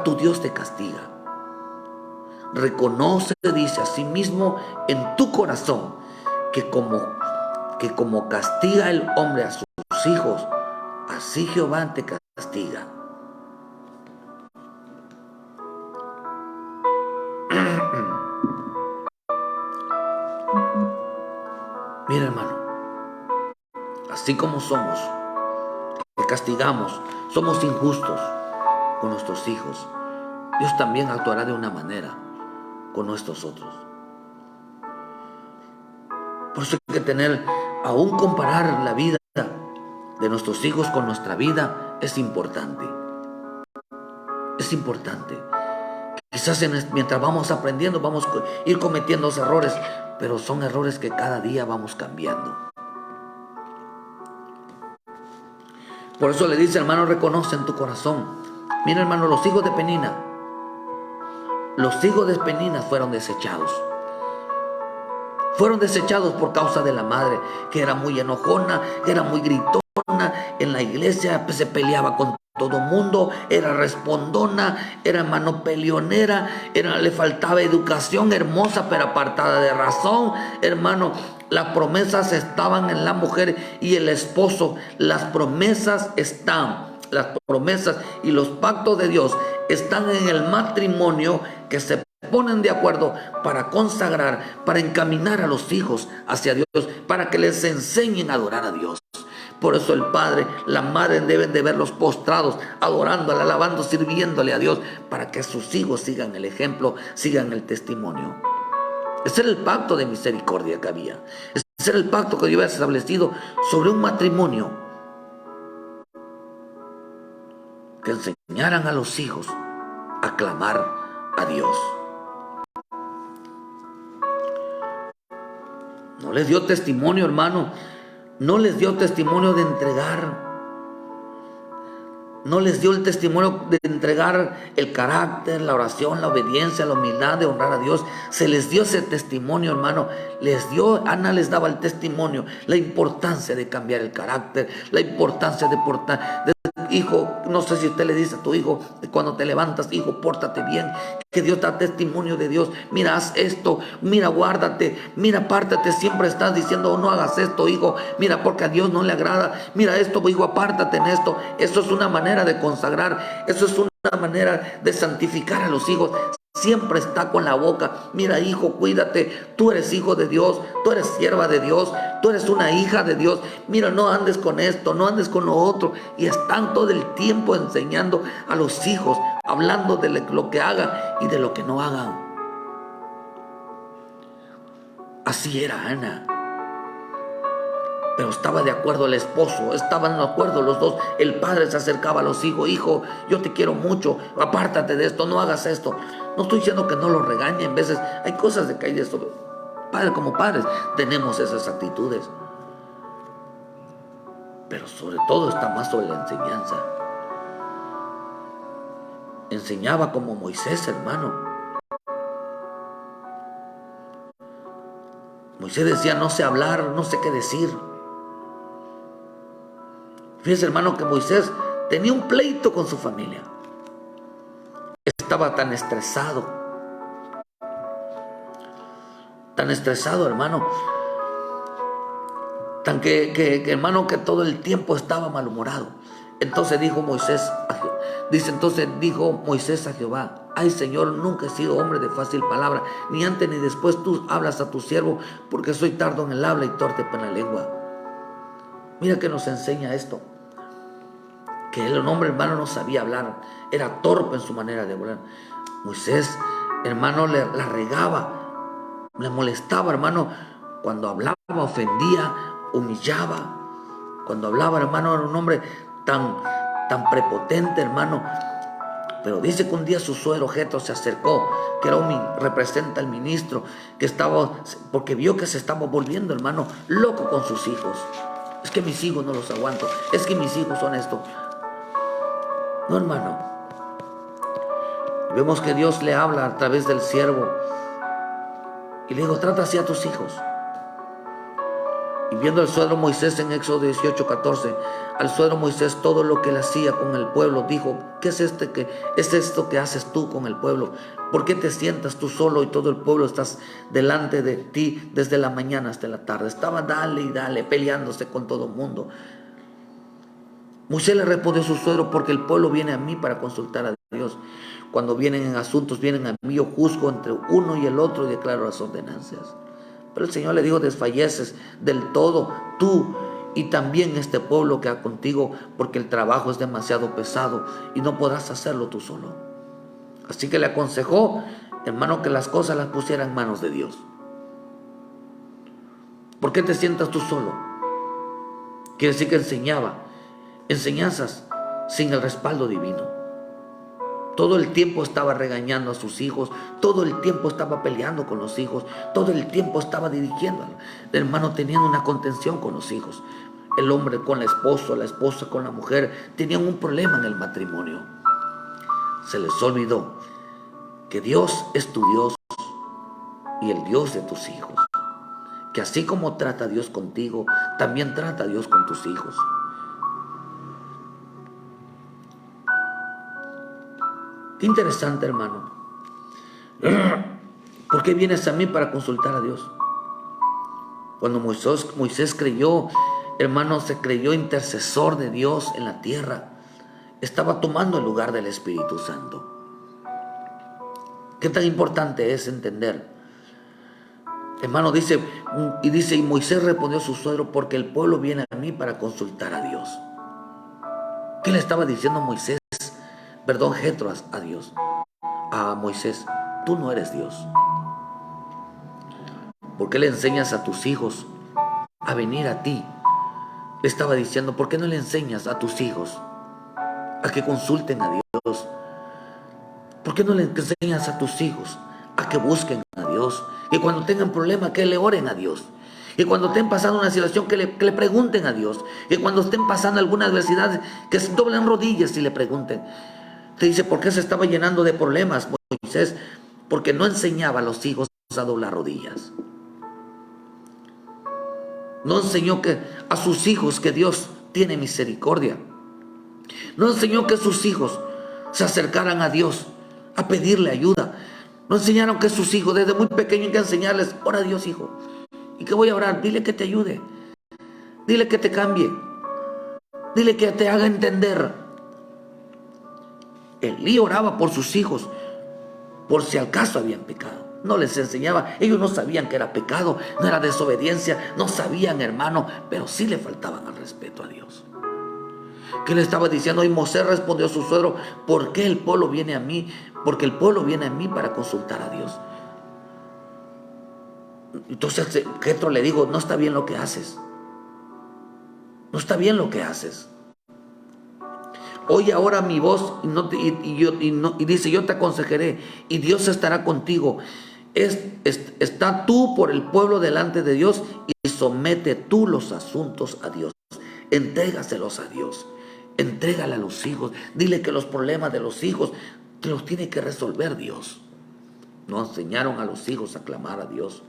tu Dios te castiga. Reconoce, dice, a sí mismo en tu corazón que como castiga el hombre a sus hijos, así Jehová te castiga. Mira, hermano, así como somos, que castigamos, somos injustos con nuestros hijos, Dios también actuará de una manera con nuestros otros. Por eso hay que aún comparar la vida de nuestros hijos con nuestra vida es importante. Es importante. Quizás mientras vamos aprendiendo vamos a ir cometiendo errores, pero son errores que cada día vamos cambiando. Por eso le dice, hermano, reconoce en tu corazón. Mira, hermano, los hijos de Penina fueron desechados. Fueron desechados por causa de la madre, que era muy enojona, era muy gritona. En la iglesia se peleaba con todo mundo, era respondona, era hermano peleonera, le faltaba educación, hermosa pero apartada de razón. Hermano, las promesas estaban en la mujer y el esposo. Las promesas y los pactos de Dios están en el matrimonio, que se ponen de acuerdo para consagrar, para encaminar a los hijos hacia Dios, para que les enseñen a adorar a Dios. Por eso el padre, la madre deben de verlos postrados, adorándole, alabando, sirviéndole a Dios, para que sus hijos sigan el ejemplo, sigan el testimonio. Ese era el pacto de misericordia que había. Ese era el pacto que Dios había establecido sobre un matrimonio, que enseñaran a los hijos a clamar a Dios. No les dio testimonio, hermano. No les dio testimonio de entregar. No les dio el testimonio de entregar el carácter, la oración, la obediencia, la humildad, de honrar a Dios. Se les dio ese testimonio, hermano. Ana les daba el testimonio, la importancia de cambiar el carácter, la importancia de hijo, no sé si usted le dice a tu hijo, cuando te levantas, hijo, pórtate bien, que Dios da testimonio de Dios. Mira, haz esto, mira, guárdate, mira, apártate. Siempre estás diciendo, no hagas esto, hijo, mira, porque a Dios no le agrada. Mira esto, hijo, apártate en esto. Eso es una manera de consagrar, eso es una manera de santificar a los hijos. Siempre está con la boca, mira, hijo, cuídate, tú eres hijo de Dios, tú eres sierva de Dios, tú eres una hija de Dios. Mira, no andes con esto, no andes con lo otro. Y están todo el tiempo enseñando a los hijos, hablando de lo que hagan y de lo que no hagan. Así era Ana. Pero estaba de acuerdo el esposo, estaban de acuerdo los dos. El padre se acercaba a los hijos, hijo, yo te quiero mucho, apártate de esto, no hagas esto. No estoy diciendo que no lo regañen, a veces hay cosas de que hay de esto. Padre, como padres tenemos esas actitudes. Pero sobre todo está más sobre la enseñanza. Enseñaba como Moisés, hermano. Moisés decía, no sé hablar, no sé qué decir. Fíjese, hermano, que Moisés tenía un pleito con su familia. Estaba tan estresado, hermano, tan hermano, que todo el tiempo estaba malhumorado. Entonces dijo Moisés a Jehová, ay, Señor, nunca he sido hombre de fácil palabra, ni antes ni después tú hablas a tu siervo, porque soy tardo en el habla y torpe en la lengua. Mira que nos enseña esto, que el hombre, hermano, no sabía hablar, era torpe en su manera de hablar. Moisés, hermano, la regaba, le molestaba, hermano, cuando hablaba, ofendía, humillaba. Cuando hablaba, hermano, era un hombre tan prepotente, hermano. Pero dice que un día su suegro Jetro se acercó, que representa al ministro, que estaba, porque vio que se estaba volviendo, hermano, loco con sus hijos. Es que mis hijos no los aguanto, es que mis hijos son esto. No, hermano. Vemos que Dios le habla a través del siervo y le dijo, trata así a tus hijos. Y viendo al suegro Moisés en Éxodo 18:14, al suegro Moisés todo lo que él hacía con el pueblo, dijo, ¿qué es esto que haces tú con el pueblo? ¿Por qué te sientas tú solo y todo el pueblo estás delante de ti desde la mañana hasta la tarde? Estaba dale y dale, peleándose con todo el mundo. Moisés le respondió a su suegro, porque el pueblo viene a mí para consultar a Dios. Cuando vienen en asuntos, vienen a mí, yo juzgo entre uno y el otro y declaro las ordenanzas. Pero el Señor le dijo, desfalleces del todo tú y también este pueblo que ha contigo, porque el trabajo es demasiado pesado y no podrás hacerlo tú solo. Así que le aconsejó, hermano, que las cosas las pusiera en manos de Dios. ¿Por qué te sientas tú solo? Quiere decir que enseñaba enseñanzas sin el respaldo divino. Todo el tiempo estaba regañando a sus hijos, todo el tiempo estaba peleando con los hijos, todo el tiempo estaba dirigiendo, hermano, teniendo una contención con los hijos. El hombre con la esposa con la mujer, tenían un problema en el matrimonio. Se les olvidó que Dios es tu Dios y el Dios de tus hijos. Que así como trata Dios contigo, también trata Dios con tus hijos. Qué interesante, hermano. ¿Por qué vienes a mí para consultar a Dios? Cuando Moisés creyó, hermano, se creyó intercesor de Dios en la tierra. Estaba tomando el lugar del Espíritu Santo. Qué tan importante es entender. Hermano, dice, y Moisés respondió a su suegro, porque el pueblo viene a mí para consultar a Dios. ¿Qué le estaba diciendo Moisés? Jetro a Dios, a Moisés, tú no eres Dios. ¿Por qué le enseñas a tus hijos a venir a ti? Le estaba diciendo, ¿por qué no le enseñas a tus hijos a que consulten a Dios? ¿Por qué no le enseñas a tus hijos a que busquen a Dios? Y cuando tengan problemas, que le oren a Dios. Y cuando estén pasando una situación, que le pregunten a Dios. Y cuando estén pasando alguna adversidad, que se doblen rodillas y le pregunten. Te dice, ¿por qué se estaba llenando de problemas, Moisés? Porque no enseñaba a los hijos a doblar rodillas. No enseñó a sus hijos que Dios tiene misericordia. No enseñó que sus hijos se acercaran a Dios a pedirle ayuda. No enseñaron que sus hijos desde muy pequeños hay que enseñarles: ora a Dios, hijo. ¿Y qué voy a orar? Dile que te ayude. Dile que te cambie. Dile que te haga entender. Elí oraba por sus hijos, por si al caso habían pecado. No les enseñaba. Ellos no sabían que era pecado, no era desobediencia. No sabían, hermano, pero sí le faltaban al respeto a Dios. ¿Qué le estaba diciendo? Y Moisés respondió a su suegro: ¿por qué el pueblo viene a mí? Porque el pueblo viene a mí para consultar a Dios. Entonces Jetro le dijo: no está bien lo que haces. No está bien lo que haces. Oye ahora mi voz y dice: yo te aconsejaré y Dios estará contigo. Está tú por el pueblo delante de Dios y somete tú los asuntos a Dios. Entrégaselos a Dios. Entrégale a los hijos. Dile que los problemas de los hijos te los tiene que resolver Dios. No enseñaron a los hijos a clamar a Dios.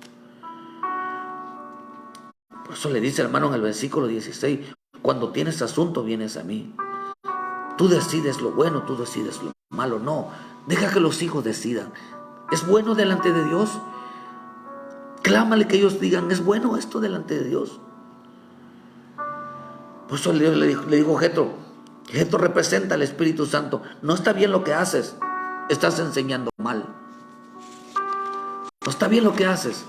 Por eso le dice, hermano, en el versículo 16: cuando tienes asunto vienes a mí. Tú decides lo bueno, tú decides lo malo. No, deja que los hijos decidan. ¿Es bueno delante de Dios? Clámale que ellos digan: ¿es bueno esto delante de Dios? Por eso le dijo Jetro: Jetro representa al Espíritu Santo. No está bien lo que haces. Estás enseñando mal. No está bien lo que haces.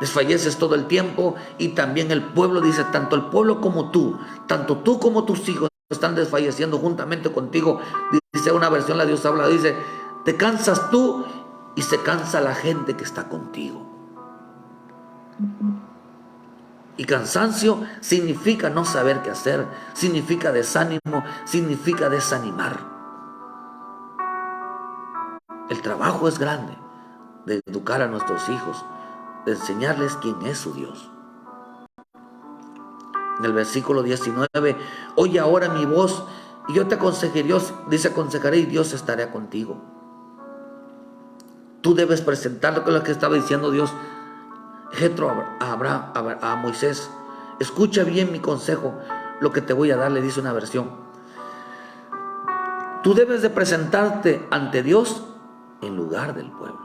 Desfalleces todo el tiempo. Y también el pueblo, dice, tanto el pueblo como tú, tanto tú como tus hijos están desfalleciendo juntamente contigo. Dice una versión, la Dios habla, dice: te cansas tú y se cansa la gente que está contigo. Y cansancio significa no saber qué hacer, significa desánimo, significa desanimar. El trabajo es grande de educar a nuestros hijos, de enseñarles quién es su Dios. En el versículo 19: oye ahora mi voz y yo te aconsejaré. Dios dice: aconsejaré y Dios estará contigo. Tú debes presentar lo que estaba diciendo Dios. Jetro a Moisés: escucha bien mi consejo, lo que te voy a dar, le dice una versión. Tú debes de presentarte ante Dios en lugar del pueblo.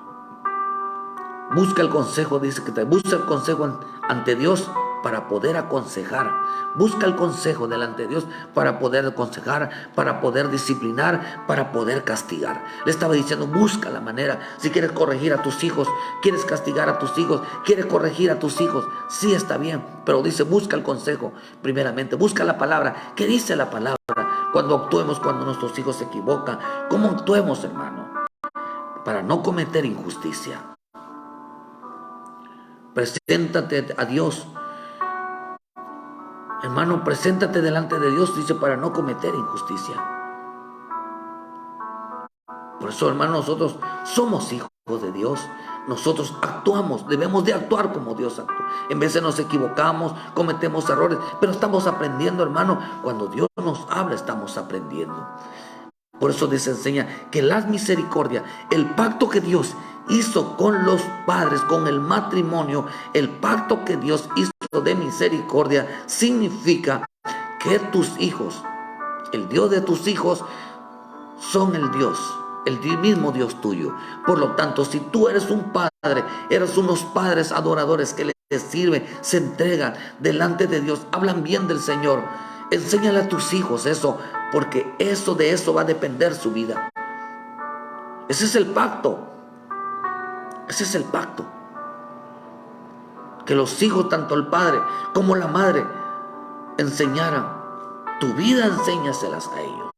Busca el consejo, dice que te busca el consejo ante Dios para poder aconsejar. Busca el consejo delante de Dios para poder aconsejar, para poder disciplinar, para poder castigar. Le estaba diciendo: busca la manera. Si quieres corregir a tus hijos, quieres castigar a tus hijos, quieres corregir a tus hijos, sí está bien, pero dice: busca el consejo primeramente, busca la palabra. ¿Qué dice la palabra? Cuando actuemos, cuando nuestros hijos se equivocan, ¿cómo actuemos, hermano? Para no cometer injusticia. Preséntate a Dios. Hermano, preséntate delante de Dios, dice, para no cometer injusticia. Por eso, hermano, nosotros somos hijos de Dios. Nosotros actuamos, debemos de actuar como Dios actúa. En veces nos equivocamos, cometemos errores, pero estamos aprendiendo, hermano. Cuando Dios nos habla, estamos aprendiendo. Por eso se enseña que la misericordia, el pacto que Dios hizo con los padres, con el matrimonio, el pacto que Dios hizo de misericordia, significa que tus hijos, el Dios de tus hijos, son el mismo Dios tuyo. Por lo tanto, si tú eres un padre, eres unos padres adoradores que les sirven, se entregan delante de Dios, hablan bien del Señor, enséñale a tus hijos eso, porque de eso va a depender su vida. Ese es el pacto. Ese es el pacto. Que los hijos, tanto el padre como la madre, enseñaran. Tu vida enséñaselas a ellos.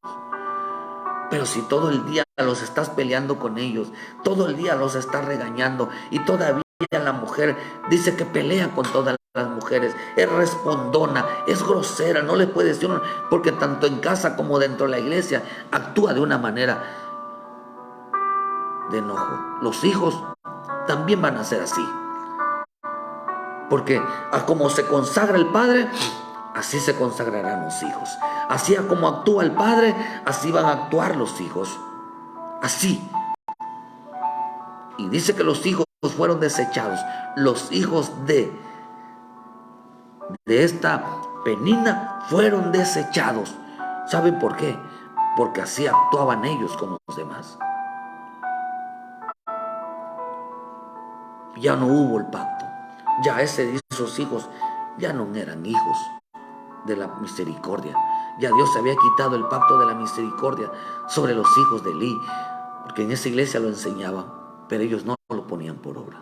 Pero si todo el día los estás peleando con ellos, todo el día los estás regañando, y todavía la mujer dice que pelea con todas las mujeres, es respondona, es grosera, no le puede decir, porque tanto en casa como dentro de la iglesia actúa de una manera de enojo. Los hijos también van a ser así, porque a como se consagra el padre, así se consagrarán los hijos. Así a como actúa el padre, así van a actuar los hijos. Así. Y dice que los hijos fueron desechados. Los hijos de esta Penina fueron desechados. ¿Saben por qué? Porque así actuaban ellos con los demás. Ya no hubo el pacto. Ya esos hijos ya no eran hijos de la misericordia. Ya Dios había quitado el pacto de la misericordia sobre los hijos de Elí, porque en esa iglesia lo enseñaban, pero ellos no lo ponían por obra.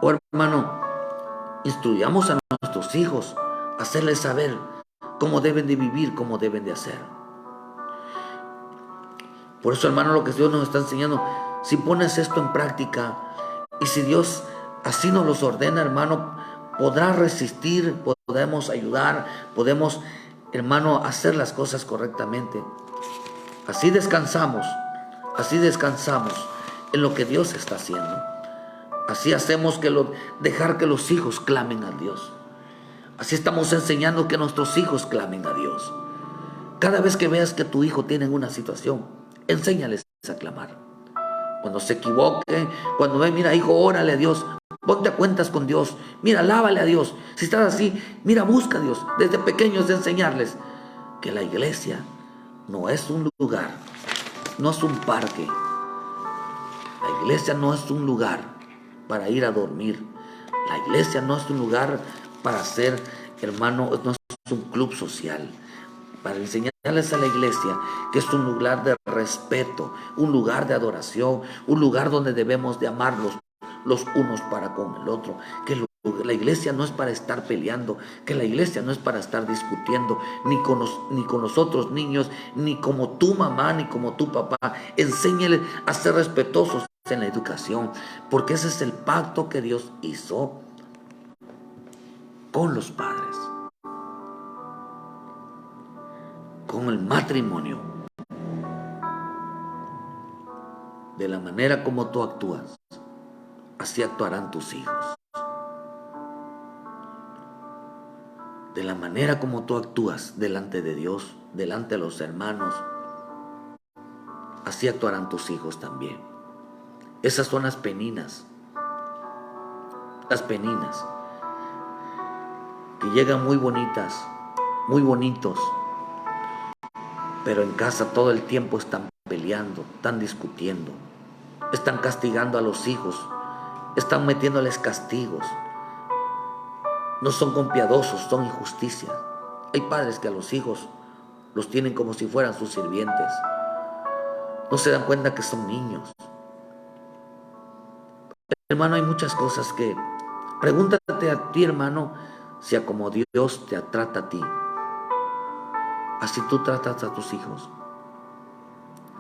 Oh hermano, instruyamos a nuestros hijos, hacerles saber cómo deben de vivir, cómo deben de hacer. Por eso, hermano, lo que Dios nos está enseñando, si pones esto en práctica y si Dios así nos los ordena, hermano, podrás resistir, podemos ayudar, podemos, hermano, hacer las cosas correctamente. Así descansamos en lo que Dios está haciendo. Así hacemos dejar que los hijos clamen a Dios. Así estamos enseñando que nuestros hijos clamen a Dios. Cada vez que veas que tu hijo tiene una situación, enséñales a clamar. Cuando se equivoque, cuando ve, mira hijo, órale a Dios, ponte a cuentas con Dios, mira, alábale a Dios. Si estás así, mira, busca a Dios. Desde pequeños de enseñarles que la iglesia no es un lugar, no es un parque. La iglesia no es un lugar para ir a dormir. La iglesia no es un lugar para ser, hermano, no es un club social. Para enseñarles a la iglesia que es un lugar de respeto, un lugar de adoración, un lugar donde debemos de amarlos los unos para con el otro, que la iglesia no es para estar peleando, que la iglesia no es para estar discutiendo, ni con los otros niños, ni como tu mamá, ni como tu papá. Enséñales a ser respetuosos en la educación, porque ese es el pacto que Dios hizo con los padres, con el matrimonio. De la manera como tú actúas, así actuarán tus hijos. De la manera como tú actúas delante de Dios, delante de los hermanos, así actuarán tus hijos también. Esas son las peninas que llegan muy bonitas, muy bonitos, pero en casa todo el tiempo están peleando, están discutiendo, están castigando a los hijos, están metiéndoles castigos. No son compiadosos, son injusticias. Hay padres que a los hijos los tienen como si fueran sus sirvientes. No se dan cuenta que son niños. Hermano, hay muchas cosas que... Pregúntate a ti, hermano, si a como Dios te trata a ti, así tú tratas a tus hijos.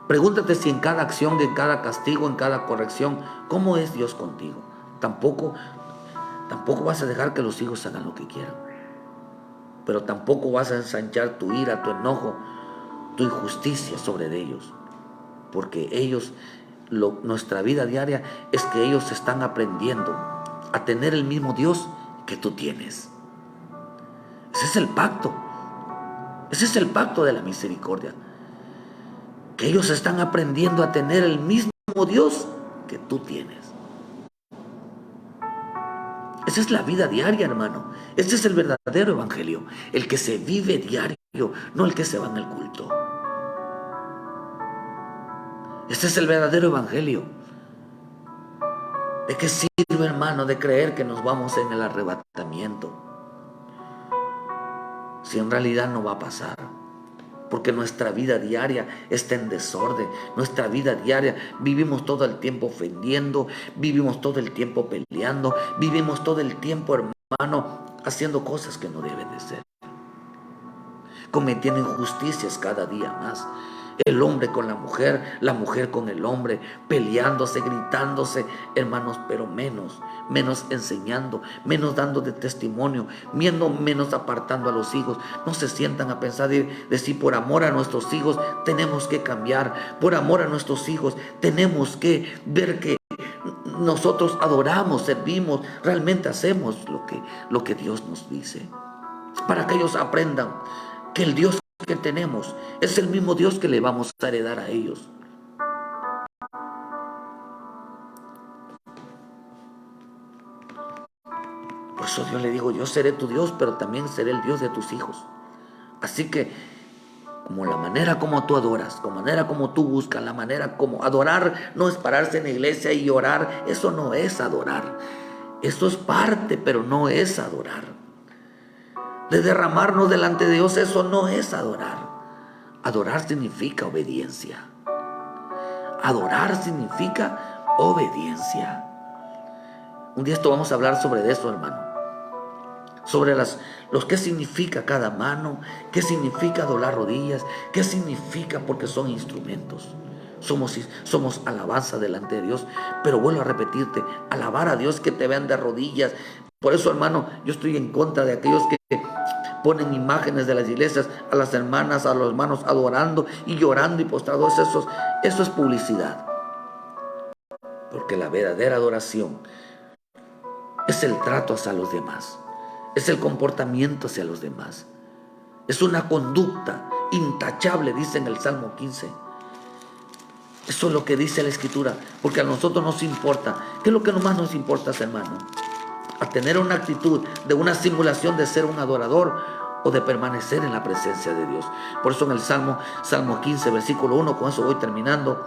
Pregúntate si en cada acción, en cada castigo, en cada corrección, ¿cómo es Dios contigo? Tampoco vas a dejar que los hijos hagan lo que quieran. Pero tampoco vas a ensanchar tu ira, tu enojo, tu injusticia sobre ellos. Porque ellos, nuestra vida diaria es que ellos están aprendiendo a tener el mismo Dios que tú tienes. Ese es el pacto. Ese es el pacto de la misericordia. Que ellos están aprendiendo a tener el mismo Dios que tú tienes. Esa es la vida diaria, hermano. Este es el verdadero evangelio. El que se vive diario, no el que se va en el culto. Este es el verdadero evangelio. ¿De qué sirve, hermano, de creer que nos vamos en el arrebatamiento? Si en realidad no va a pasar. Porque nuestra vida diaria está en desorden. Nuestra vida diaria vivimos todo el tiempo ofendiendo, vivimos todo el tiempo peleando, vivimos todo el tiempo, hermano, haciendo cosas que no deben de ser. Cometiendo injusticias cada día más. El hombre con la mujer con el hombre, peleándose, gritándose, hermanos, pero menos enseñando, menos dando de testimonio, menos apartando a los hijos. No se sientan a pensar de si por amor a nuestros hijos tenemos que cambiar, por amor a nuestros hijos tenemos que ver que nosotros adoramos, servimos, realmente hacemos lo que Dios nos dice, para que ellos aprendan que el Dios que tenemos es el mismo Dios que le vamos a heredar a ellos. Pues eso Dios le dijo, yo seré tu Dios, pero también seré el Dios de tus hijos. Así que, como la manera como tú adoras, la manera como tú buscas, la manera como adorar no es pararse en la iglesia y orar. Eso no es adorar. Eso es parte, pero no es adorar. De derramarnos delante de Dios, eso no es adorar. Adorar significa obediencia. Adorar significa obediencia. Un día esto vamos a hablar sobre eso, hermano. Sobre los qué significa cada mano, qué significa doblar rodillas, qué significa, porque son instrumentos. Somos alabanza delante de Dios. Pero vuelvo a repetirte, alabar a Dios, que te vean de rodillas. Por eso, hermano, yo estoy en contra de aquellos que ponen imágenes de las iglesias, a las hermanas, a los hermanos adorando y llorando y postrados. Eso es publicidad. Porque la verdadera adoración es el trato hacia los demás. Es el comportamiento hacia los demás. Es una conducta intachable, dice en el Salmo 15. Eso es lo que dice la Escritura, porque a nosotros nos importa. ¿Qué es lo que más nos importa, hermano? A tener una actitud de una simulación de ser un adorador o de permanecer en la presencia de Dios. Por eso en el Salmo 15, versículo 1, con eso voy terminando.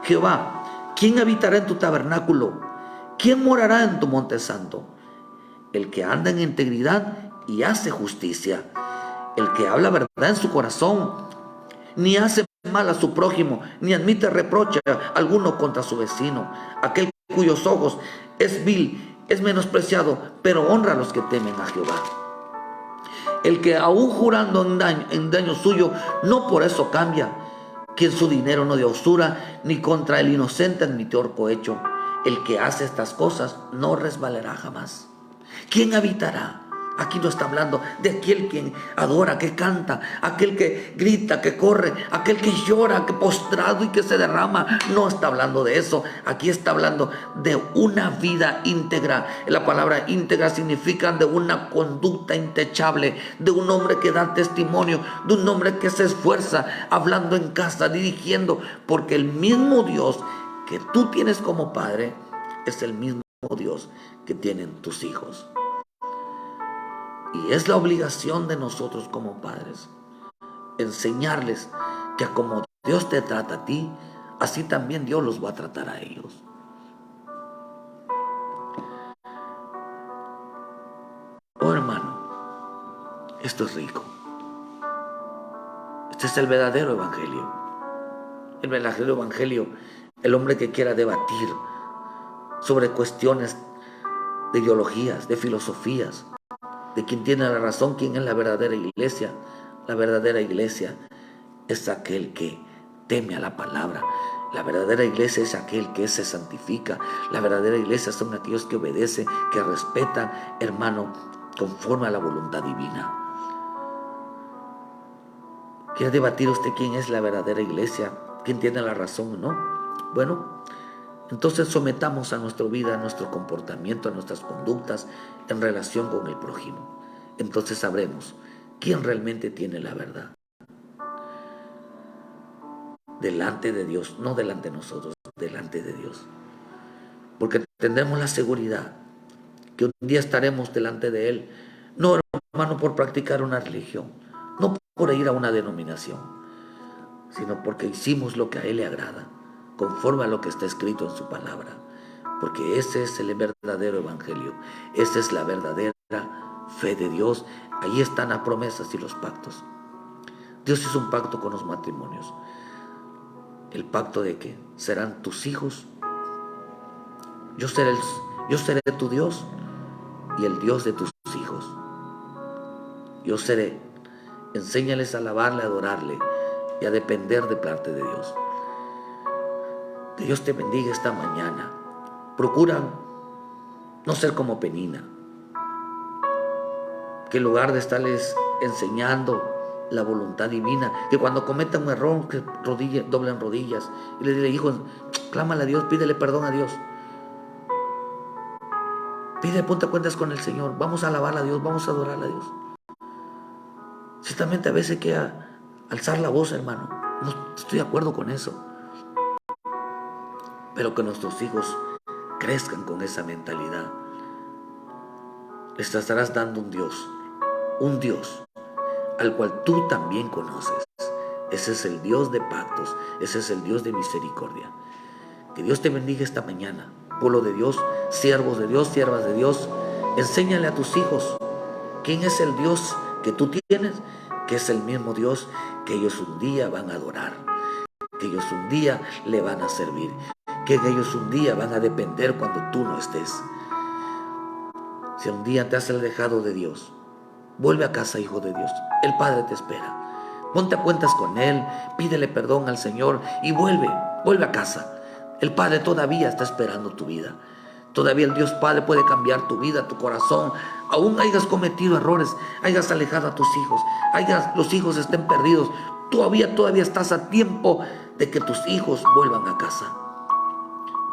Jehová, ¿quién habitará en tu tabernáculo? ¿Quién morará en tu monte santo? El que anda en integridad y hace justicia, el que habla verdad en su corazón, ni hace mal a su prójimo, ni admite reproche alguno contra su vecino. Aquel cuyos ojos es vil, es menospreciado, pero honra a los que temen a Jehová. El que aún jurando en daño suyo, no por eso cambia, quien su dinero no de usura, ni contra el inocente admitió cohecho. El que hace estas cosas no resbalará jamás. ¿Quién habitará? Aquí no está hablando de aquel quien adora, que canta, aquel que grita, que corre, aquel que llora, que postrado y que se derrama. No está hablando de eso. Aquí está hablando de una vida íntegra. La palabra íntegra significa de una conducta intachable, de un hombre que da testimonio, de un hombre que se esfuerza, hablando en casa, dirigiendo, porque el mismo Dios que tú tienes como padre es el mismo Dios que tienen tus hijos. Y es la obligación de nosotros como padres enseñarles que como Dios te trata a ti, así también Dios los va a tratar a ellos. Oh, hermano, esto es rico. Este es el verdadero evangelio. El verdadero evangelio, el hombre que quiera debatir sobre cuestiones de ideologías, de filosofías, de quién tiene la razón, quién es la verdadera iglesia. La verdadera iglesia es aquel que teme a la palabra. La verdadera iglesia es aquel que se santifica. La verdadera iglesia son aquellos que obedecen, que respetan, hermano, conforme a la voluntad divina. ¿Quiere debatir usted quién es la verdadera iglesia? ¿Quién tiene la razón o no? Bueno, entonces sometamos a nuestra vida, a nuestro comportamiento, a nuestras conductas en relación con el prójimo. Entonces sabremos quién realmente tiene la verdad. Delante de Dios, no delante de nosotros, delante de Dios. Porque tendremos la seguridad que un día estaremos delante de Él, no, hermano, por practicar una religión, no por ir a una denominación, sino porque hicimos lo que a Él le agrada, conforme a lo que está escrito en su palabra. Porque ese es el verdadero evangelio, esa es la verdadera fe de Dios. Ahí están las promesas y los pactos. Dios hizo un pacto con los matrimonios. El pacto de que serán tus hijos. Yo seré tu Dios y el Dios de tus hijos. Yo seré. Enséñales a alabarle, a adorarle y a depender de parte de Dios. Que Dios te bendiga esta mañana. Procura no ser como Penina, que en lugar de estarles enseñando la voluntad divina, que cuando cometan un error, que doblen rodillas y le digan, hijo, clámale a Dios, pídele perdón a Dios. Pide, ponte cuentas con el Señor. Vamos a alabar a Dios, vamos a adorar a Dios. Ciertamente a veces hay que alzar la voz, hermano. No estoy de acuerdo con eso. Pero que nuestros hijos crezcan con esa mentalidad. les estarás dando un Dios al cual tú también conoces. Ese es el Dios de pactos, ese es el Dios de misericordia. Que Dios te bendiga esta mañana, pueblo de Dios, siervos de Dios, siervas de Dios. Enséñale a tus hijos quién es el Dios que tú tienes, que es el mismo Dios que ellos un día van a adorar, que ellos un día le van a servir, que ellos un día van a depender cuando tú no estés. Si un día te has alejado de Dios, vuelve a casa, hijo de Dios. El Padre te espera. Ponte a cuentas con Él, pídele perdón al Señor y vuelve a casa. El Padre todavía está esperando tu vida. Todavía el Dios Padre puede cambiar tu vida, tu corazón. Aún hayas cometido errores, hayas alejado a tus hijos, los hijos estén perdidos. Todavía estás a tiempo de que tus hijos vuelvan a casa.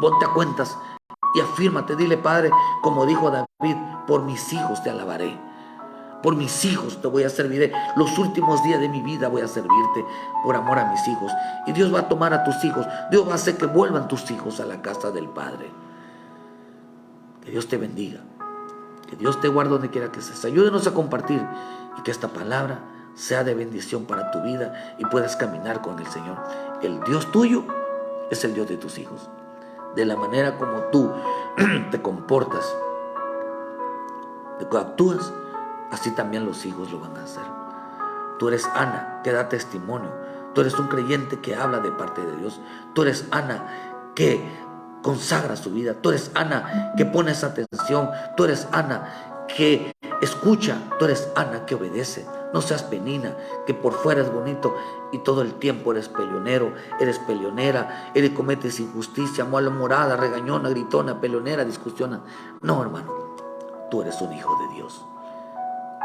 Ponte a cuentas y afírmate, dile: Padre, como dijo David, por mis hijos te alabaré. Por mis hijos te voy a servir. Los últimos días de mi vida voy a servirte por amor a mis hijos. Y Dios va a tomar a tus hijos. Dios va a hacer que vuelvan tus hijos a la casa del Padre. Que Dios te bendiga. Que Dios te guarde donde quiera que estés. Ayúdenos a compartir y que esta palabra sea de bendición para tu vida y puedas caminar con el Señor. El Dios tuyo es el Dios de tus hijos. De la manera como tú te comportas, de cómo actúas, así también los hijos lo van a hacer. Tú eres Ana, que da testimonio. Tú eres un creyente que habla de parte de Dios. Tú eres Ana, que consagra su vida. Tú eres Ana, que pones atención. Tú eres Ana, que escucha. Tú eres Ana, que obedece. No seas Penina, que por fuera es bonito y todo el tiempo eres peleonero, eres peleonera, cometes injusticia, malhumorada, regañona, gritona, peleonera, discusiona. No, hermano, tú eres un hijo de Dios.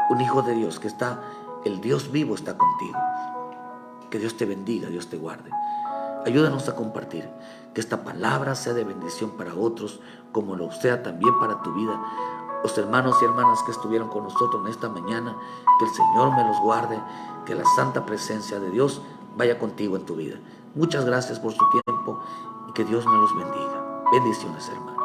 Un hijo de Dios que está, el Dios vivo está contigo. Que Dios te bendiga, Dios te guarde. Ayúdanos a compartir, que esta palabra sea de bendición para otros, como lo sea también para tu vida. Los hermanos y hermanas que estuvieron con nosotros en esta mañana, que el Señor me los guarde, que la santa presencia de Dios vaya contigo en tu vida. Muchas gracias por su tiempo y que Dios me los bendiga. Bendiciones, hermanos.